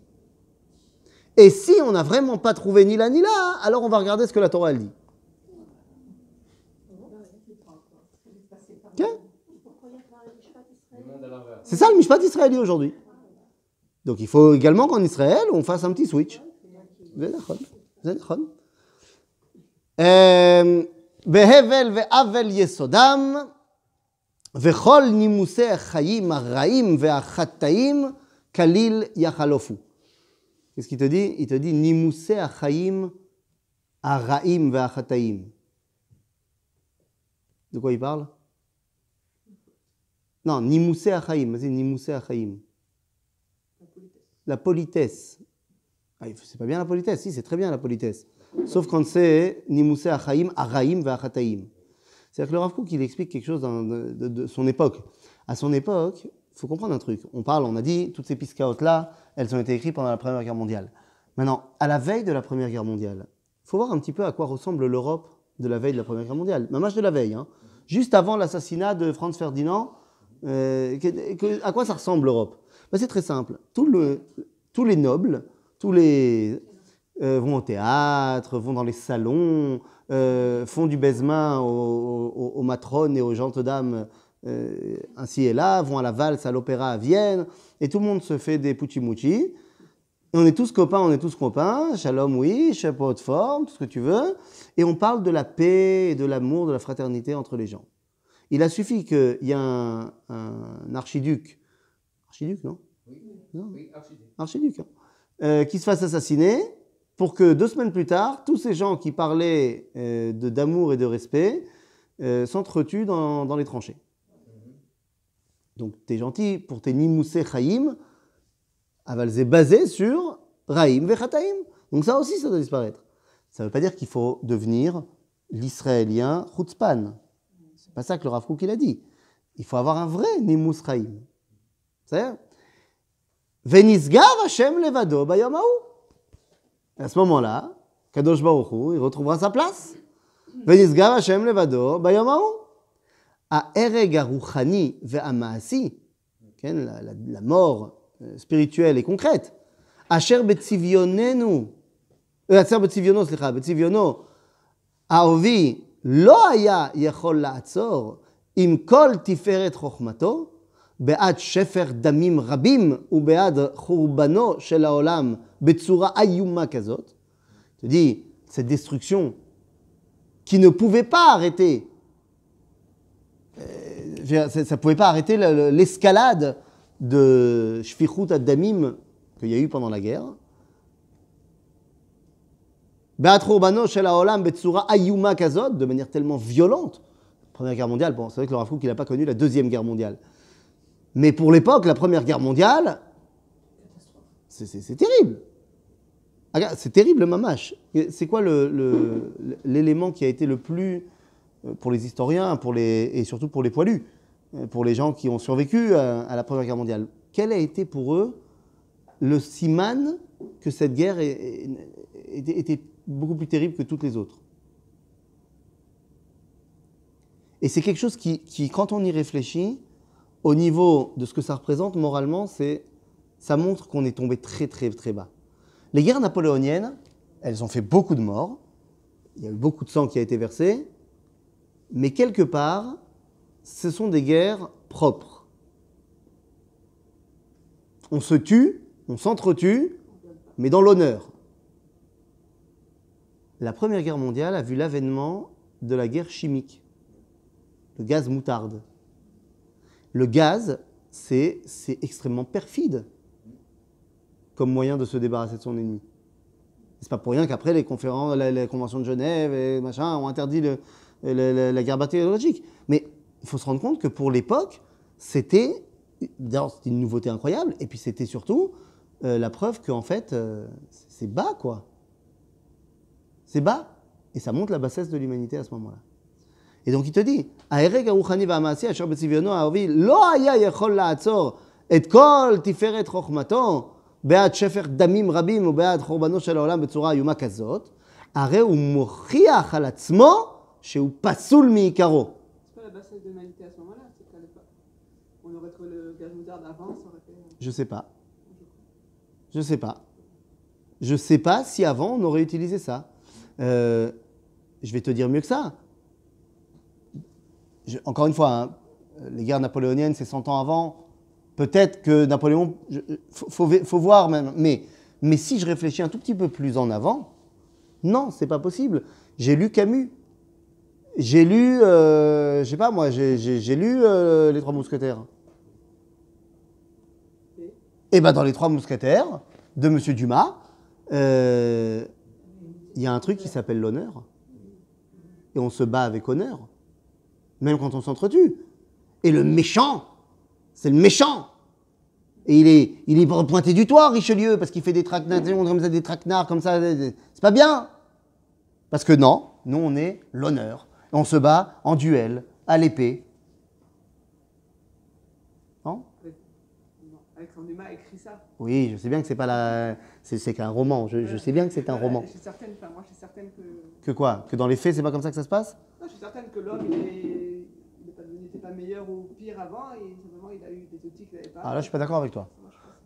Et si on n'a vraiment pas trouvé ni là ni là, alors on va regarder ce que la Torah elle dit. Le monde à l'envers. C'est ça le Mishpat israéli aujourd'hui. Donc il faut également qu'en Israël, on fasse un petit switch. זה נכון, זה נכון. בהבל ועוול יסודם, וכל נימוסי החיים הרעים והחטאים כליל יחלופו. Qu'est-ce qu'il te dit? Il te dit נימוסי החיים הרעים והחטאים. De quoi il parle? Non, נימוסי החיים, vas-y, נימוסי החיים. La politesse. Ah, c'est pas bien la politesse, si, c'est très bien la politesse. Sauf quand c'est Nimoussé Achaim, Araim ve Achataim. C'est-à-dire que le Rav Kook, il explique quelque chose de son époque. À son époque, il faut comprendre un truc. On a dit, toutes ces piskaot-là, elles ont été écrites pendant la Première Guerre mondiale. Maintenant, à la veille de la Première Guerre mondiale, il faut voir un petit peu à quoi ressemble l'Europe de la veille de la Première Guerre mondiale. Mamage de la veille, hein. Juste avant l'assassinat de Franz Ferdinand, à quoi ça ressemble l'Europe? Ben, c'est très simple. Tous les nobles, vont au théâtre, vont dans les salons, font du baise-main aux matrones et aux gentes dames ainsi et là, vont à la valse, à l'opéra à Vienne, et tout le monde se fait des puchimuchi. On est tous copains, shalom oui, chapeau de forme, tout ce que tu veux, et on parle de la paix et de l'amour, de la fraternité entre les gens. Il a suffi qu'il y ait un archiduc, non? Oui, Archiduc, hein, qui se fasse assassiner, pour que 2 semaines plus tard, tous ces gens qui parlaient d'amour et de respect s'entretuent dans les tranchées. Donc t'es gentil pour tes Nimoussé Chaim, c'est basé sur Raïm Vechataim. Donc ça aussi, ça doit disparaître. Ça ne veut pas dire qu'il faut devenir l'Israélien Chutzpan. C'est pas ça que le Rav Kook il a dit. Il faut avoir un vrai Nimous Chaim. C'est-à-dire Venisgav Hashem levado bayom haou. À ce moment-là, Kadosh Baruch Hu, il retrouvera sa place. Venisgav Hashem levado bayom haou. Ha'ereg haruchani ve'amaasi, la mort spirituelle et concrète. Asher betzivionenu, asher betziviono, סליחה, betziviono, האובי לא היה יכול לעצור עם כל תפארת חוכמתו, בעד שפר דמים רבים ובעד חורבנו של העולם בצורה איומה כזאת. Tu dis, cette destruction qui ne pouvait pas arrêter, ça ne pouvait pas arrêter l'escalade de Shfichut ad-Damim qu'il y a eu pendant la guerre. בעד חורבנו של העולם בצורה איומה כזאת, de manière tellement violente. Première guerre mondiale, bon, c'est vrai que le Rav Kook, il n'a pas connu la Deuxième Guerre mondiale. Mais pour l'époque, la Première Guerre mondiale, c'est terrible. C'est terrible, mamash. C'est quoi l'élément qui a été le plus, pour les historiens et surtout pour les poilus, pour les gens qui ont survécu à la Première Guerre mondiale, quel a été pour eux le siman que cette guerre était beaucoup plus terrible que toutes les autres? Et c'est quelque chose qui, quand on y réfléchit, au niveau de ce que ça représente moralement, ça montre qu'on est tombé très très très bas. Les guerres napoléoniennes, elles ont fait beaucoup de morts, il y a eu beaucoup de sang qui a été versé, mais quelque part, ce sont des guerres propres. On se tue, on s'entretue, mais dans l'honneur. La Première Guerre mondiale a vu l'avènement de la guerre chimique, le gaz moutarde. Le gaz, c'est extrêmement perfide comme moyen de se débarrasser de son ennemi. C'est pas pour rien qu'après les conventions de Genève et machin ont interdit la guerre bactériologique. Mais il faut se rendre compte que pour l'époque, c'était une nouveauté incroyable, et puis c'était surtout la preuve qu'en fait, c'est bas, quoi. C'est bas, et ça montre la bassesse de l'humanité à ce moment-là. Et donc il te dit, ההרג הרוחני והמעשי אשר בצביונו האהובי לא היה יכול לעצור את כל תפארת חוכמתו בעד שפך דמים רבים ובעד חורבנו של העולם בצורה איומה כזאת, הרי הוא מוכיח על עצמו שהוא פסול מעיקרו. C'est pas la bassesse de l'humanité à ce moment-là, c'est qu'à l'époque, on aurait trouvé le gaz moutarde avant, ça aurait fait... Je sais pas. Je sais pas si avant on aurait utilisé ça. Je vais te dire mieux que ça. Encore une fois, hein, les guerres napoléoniennes, c'est 100 ans avant. Peut-être que Napoléon, faut voir même. Mais si je réfléchis un tout petit peu plus en avant, non, c'est pas possible. J'ai lu Camus. J'ai lu, je sais pas moi, j'ai lu Les Trois Mousquetaires. Et ben dans Les Trois Mousquetaires de Monsieur Dumas, il y a un truc qui s'appelle l'honneur. Et on se bat avec honneur, même quand on s'entretue. Et le méchant, c'est le méchant. Et il est pointé du doigt, Richelieu, parce qu'il fait des traquenards comme ça. C'est pas bien. Parce que non, nous on est l'honneur. On se bat en duel, à l'épée. Non ? Non, Alexandre Dumas a écrit ça. Oui, je sais bien que c'est pas la... C'est qu'un roman. Je sais bien que c'est un roman. Je suis certaine que... Que quoi ? Que dans les faits, c'est pas comme ça que ça se passe ? Non, je suis certaine que l'homme, n'était pas meilleur ou pire avant, et simplement il a eu des outils qu'il n'avait pas. Ah là, je suis pas d'accord avec toi.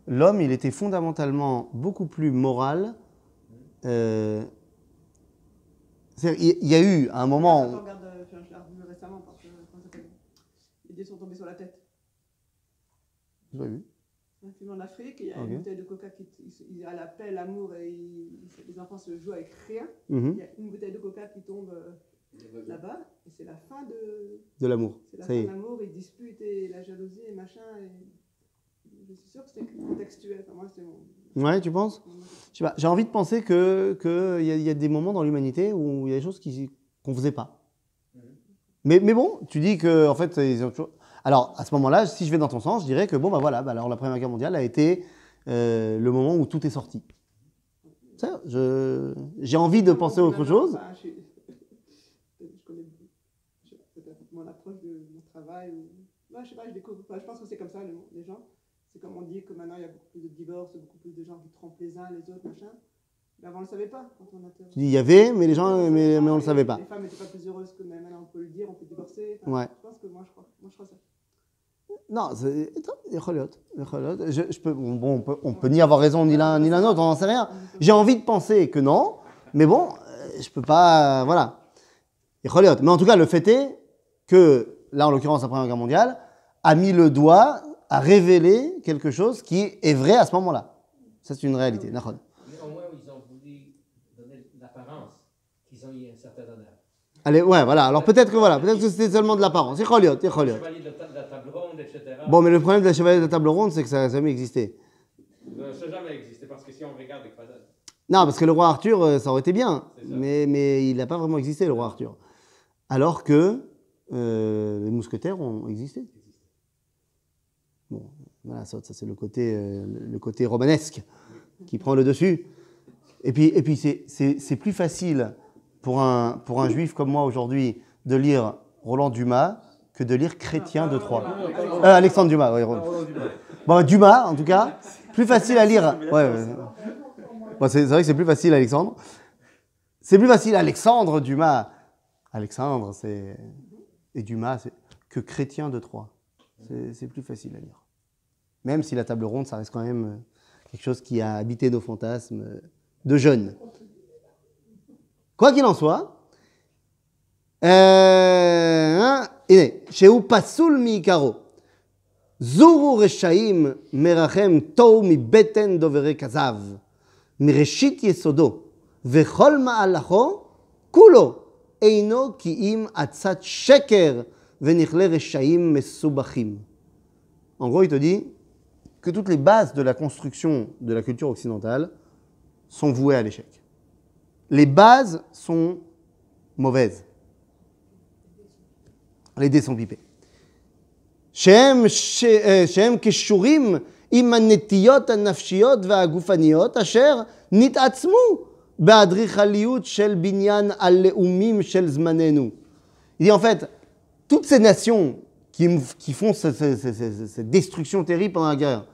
L'homme, il était fondamentalement beaucoup plus moral. Il y a eu un moment... Je regarde, je l'ai revu récemment, parce que, comment ça s'appelle ? Les dieux sont tombés sur la tête. J'ai pas vu. Un film en Afrique, il y a une bouteille de coca il y a la paix, l'amour, et les enfants se jouent avec rien. Il y a une bouteille de coca qui tombe là-bas, et c'est la fin de l'amour. C'est la fin de l'amour, ils disputent, et la jalousie, et machin, et je suis sûr que c'était contextuel. Enfin, moi, c'est mon... Ouais, tu penses ? Je sais pas, j'ai envie de penser qu'il y a des moments dans l'humanité où il y a des choses qu'on ne faisait pas. Mais bon, tu dis que en fait, ils ont toujours... Alors, à ce moment-là, si je vais dans ton sens, je dirais que bon, bah voilà, alors la Première Guerre mondiale a été le moment où tout est sorti. Ça, j'ai envie de penser à autre chose. Je connais peut-être mon approche de mon travail. Moi, je sais pas, je découvre. Je pense que c'est comme ça, les gens. C'est comme on dit que maintenant, il y a beaucoup plus de divorces, beaucoup plus de gens qui trompent les uns les autres, machin. Mais avant, on ne le savait pas quand on a... Tu dis, il y avait, mais les gens, mais on ne le savait pas. Les femmes n'étaient pas plus heureuses que maintenant, on peut le dire, on peut divorcer. Enfin, Ouais. Je pense que moi, je crois ça. Non, on peut ni avoir raison ni l'un ni l'autre, on n'en sait rien. J'ai envie de penser que non, mais bon, je peux pas, voilà. Mais en tout cas, le fait est que, là en l'occurrence la Première Guerre mondiale, a mis le doigt, a révélé quelque chose qui est vrai à ce moment-là. Ça, c'est une réalité. Mais au moins, ils ont voulu donner l'apparence qu'ils ont eu un certain honneur. Allez, ouais, voilà. Alors peut-être que c'était seulement de l'apparence. C'est choliot. Le chevalier de la table ronde, etc. Bon, mais le problème de la chevalier de la table ronde, c'est que ça n'a jamais existé. Ça n'a jamais existé, parce que si on regarde les façades... Non, parce que le roi Arthur, ça aurait été bien, mais il n'a pas vraiment existé, le roi Arthur. Alors que les mousquetaires ont existé. Bon, voilà, ça c'est le côté romanesque qui prend le dessus. Et puis c'est plus facile pour un juif comme moi aujourd'hui de lire Roland Dumas que de lire Chrétien de Troyes. Alexandre Dumas, oui. Bon, Dumas, en tout cas, plus facile à lire. Ouais. Bon, c'est vrai que c'est plus facile, Alexandre. C'est plus facile, Alexandre Dumas. Alexandre, et Dumas, que Chrétien de Troyes. C'est plus facile à lire. Même si la table ronde, ça reste quand même quelque chose qui a habité nos fantasmes de jeunes. Quoi qu'il en soit, שהוא פסול מעיקרו. זורו רשעים מרחם תוהו מבטן דוברי כזב, מראשית יסודו, וכל מהלכו כולו אינו כי אם עצת שקר ונכלה רשעים מסובכים. En gros, il te dit que toutes les bases de la construction de la culture occidentale sont vouées à l'échec. Les bases sont mauvaises. Les dés sont pipés. שהם קשורים עם הנטיות הנפשיות והגופניות אשר נתעצמו באדריכליות של בניין הלאומים של זמננו. Il dit en fait, toutes ces nations qui font cette destruction terrible pendant la guerre,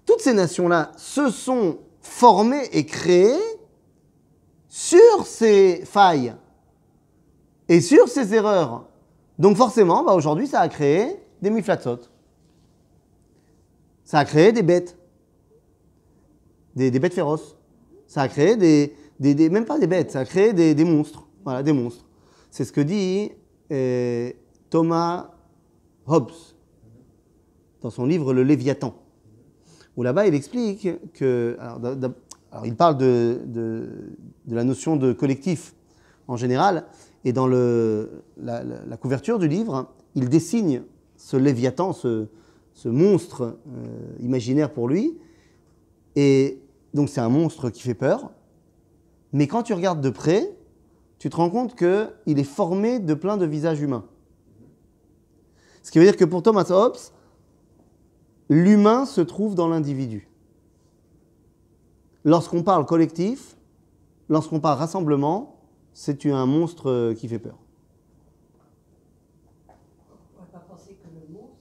toutes ces nations-là se sont formées et créées sur ces failles et sur ces erreurs. Donc forcément, aujourd'hui, ça a créé des miflatzot. Ça a créé des bêtes. Des bêtes féroces. Ça a créé même pas des bêtes, ça a créé des monstres. Voilà, des monstres. C'est ce que dit Thomas Hobbes. dans son livre Le Léviathan, où là-bas il explique que... Alors il parle de la notion de collectif en général, et dans la couverture du livre, il dessine ce Léviathan, ce monstre imaginaire pour lui, et donc c'est un monstre qui fait peur, mais quand tu regardes de près, tu te rends compte qu'il est formé de plein de visages humains. Ce qui veut dire que pour Thomas Hobbes, l'humain se trouve dans l'individu. Lorsqu'on parle collectif, lorsqu'on parle rassemblement, c'est un monstre qui fait peur. On ne va pas penser que le monstre,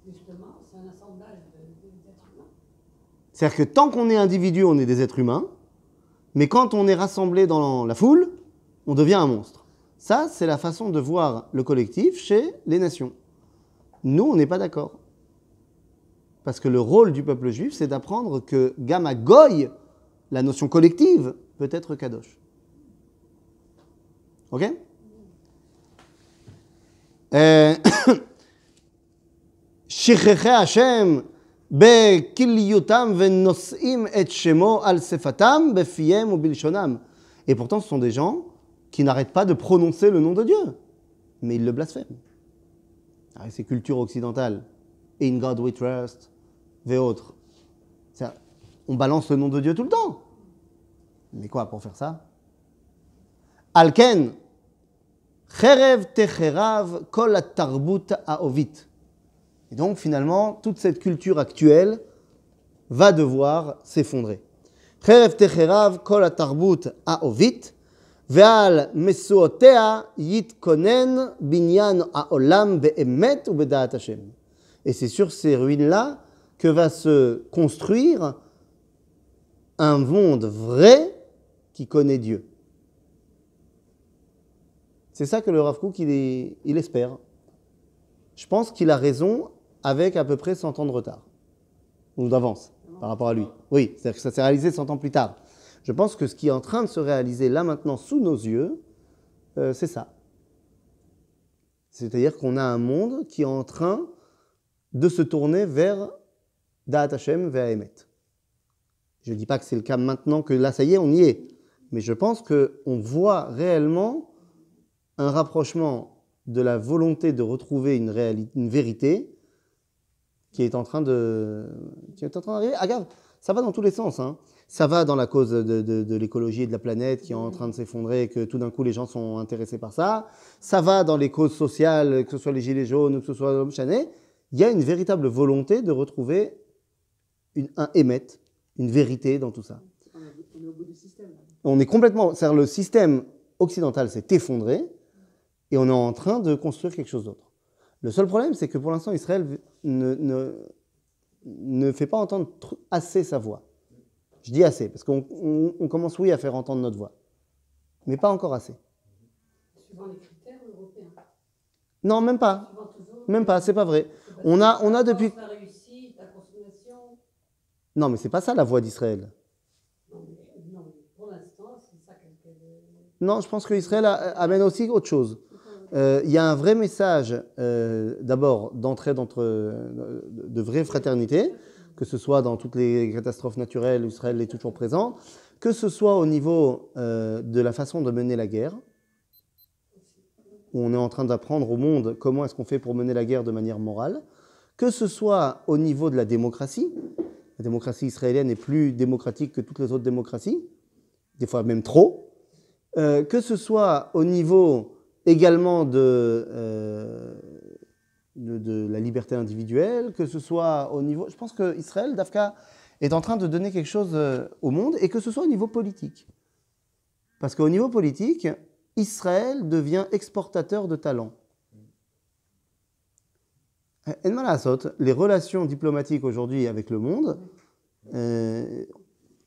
justement, c'est un assemblage d'êtres humains. C'est-à-dire que tant qu'on est individu, on est des êtres humains, mais quand on est rassemblé dans la foule, on devient un monstre. Ça, c'est la façon de voir le collectif chez les nations. Nous, on n'est pas d'accord. Parce que le rôle du peuple juif, c'est d'apprendre que Gamma Goy, la notion collective, peut être Kadosh. Ok? Shicheche Hashem bekiliyutam venos'im et shemo al sefatam befiyem ou bilshonam. Et pourtant, ce sont des gens qui n'arrêtent pas de prononcer le nom de Dieu. Mais ils le blasphèment. Avec ces cultures occidentales, In God we trust, et autres. On balance le nom de Dieu tout le temps. Mais quoi, pour faire ça? Alken, cherev techerav kol atarbut haovit. Et donc, finalement, toute cette culture actuelle va devoir s'effondrer. Cherev techerav kol atarbut haovit. Ve'al mesuotea yitkonen binyan haolam be'emet ou be'da'at Hashem. Et c'est sur ces ruines-là que va se construire un monde vrai qui connaît Dieu. C'est ça que le Rav Kook, il espère. Je pense qu'il a raison avec à peu près 100 ans de retard, ou d'avance, par rapport à lui. Oui, c'est-à-dire que ça s'est réalisé 100 ans plus tard. Je pense que ce qui est en train de se réaliser là maintenant sous nos yeux, c'est ça. C'est-à-dire qu'on a un monde qui est en train de se tourner vers Da'at Hashem vers Emet. Je ne dis pas que c'est le cas maintenant, que là, ça y est, on y est. Mais je pense qu'on voit réellement un rapprochement de la volonté de retrouver une vérité qui est en train d'arriver. Regarde, ça va dans tous les sens. Hein. Ça va dans la cause de l'écologie et de la planète qui est en train de s'effondrer et que tout d'un coup les gens sont intéressés par ça. Ça va dans les causes sociales, que ce soit les gilets jaunes ou que ce soit l'homme chané. Il y a une véritable volonté de retrouver un émet, une vérité dans tout ça. On est au bout du système. Là. On est complètement... C'est-à-dire le système occidental s'est effondré et on est en train de construire quelque chose d'autre. Le seul problème, c'est que pour l'instant, Israël ne fait pas entendre assez sa voix. Je dis assez, parce qu'on commence, oui, à faire entendre notre voix. Mais pas encore assez. Suivant les critères européens. Non, même pas. Suivant toujours, Même pas, c'est pas vrai. On a depuis... La réussite, la consommation. Non, mais c'est pas ça la voix d'Israël. Non, pour l'instant, c'est ça qu'elle... Non, je pense qu'Israël amène aussi autre chose. Il y a un vrai message, d'abord, d'entraide de vraie fraternité, que ce soit dans toutes les catastrophes naturelles où Israël est toujours présent, que ce soit au niveau de la façon de mener la guerre, où on est en train d'apprendre au monde comment est-ce qu'on fait pour mener la guerre de manière morale, que ce soit au niveau de la démocratie. La démocratie israélienne est plus démocratique que toutes les autres démocraties, des fois même trop, que ce soit au niveau également de la liberté individuelle, que ce soit au niveau... Je pense qu'Israël, Dafka, est en train de donner quelque chose au monde, et que ce soit au niveau politique. Parce qu'au niveau politique, Israël devient exportateur de talents. Les relations diplomatiques aujourd'hui avec le monde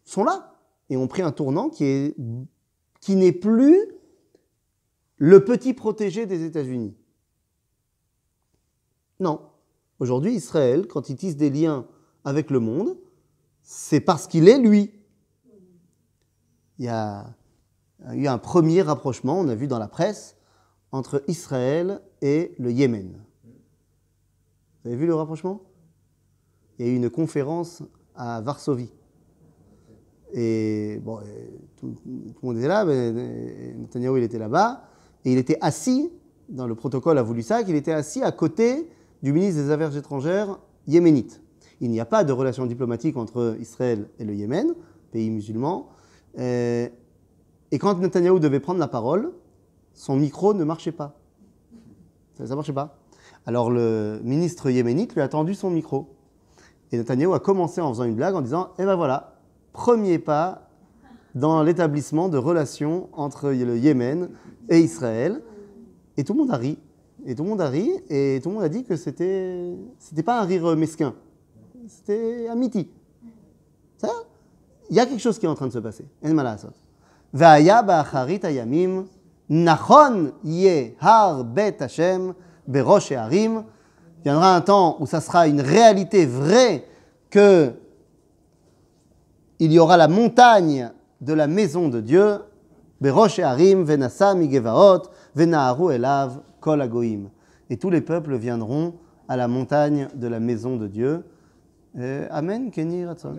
sont là, et ont pris un tournant qui n'est plus le petit protégé des États-Unis. Non. Aujourd'hui, Israël, quand il tisse des liens avec le monde, c'est parce qu'il est lui. Il y a eu un premier rapprochement, on a vu dans la presse, entre Israël et le Yémen. Vous avez vu le rapprochement? Il y a eu une conférence à Varsovie. Et bon, tout le monde était là, mais Netanyahou il était là-bas, et il était assis, dans le protocole a voulu ça, qu'il était assis à côté du ministre des Affaires étrangères yéménite. Il n'y a pas de relation diplomatique entre Israël et le Yémen, pays musulman. Et quand Netanyahou devait prendre la parole, son micro ne marchait pas. Ça ne marchait pas. Alors le ministre yéménite lui a tendu son micro. Et Netanyahou a commencé en faisant une blague en disant « Eh ben voilà, premier pas dans l'établissement de relations entre le Yémen et Israël. » Et tout le monde a ri. Et tout le monde a ri, et tout le monde a dit que c'était pas un rire mesquin. C'était amiti. Ça, il y a quelque chose qui est en train de se passer. En malasot. Va'aya ba'acharit hayamim nachon ye har bet Hashem berosh harim. Viendra un temps où ça sera une réalité vraie que il y aura la montagne de la maison de Dieu, berosh harim venasa migevaot venaharu elav kol hagoyim. Et tous les peuples viendront à la montagne de la maison de Dieu. Amen, Kenny Ratson.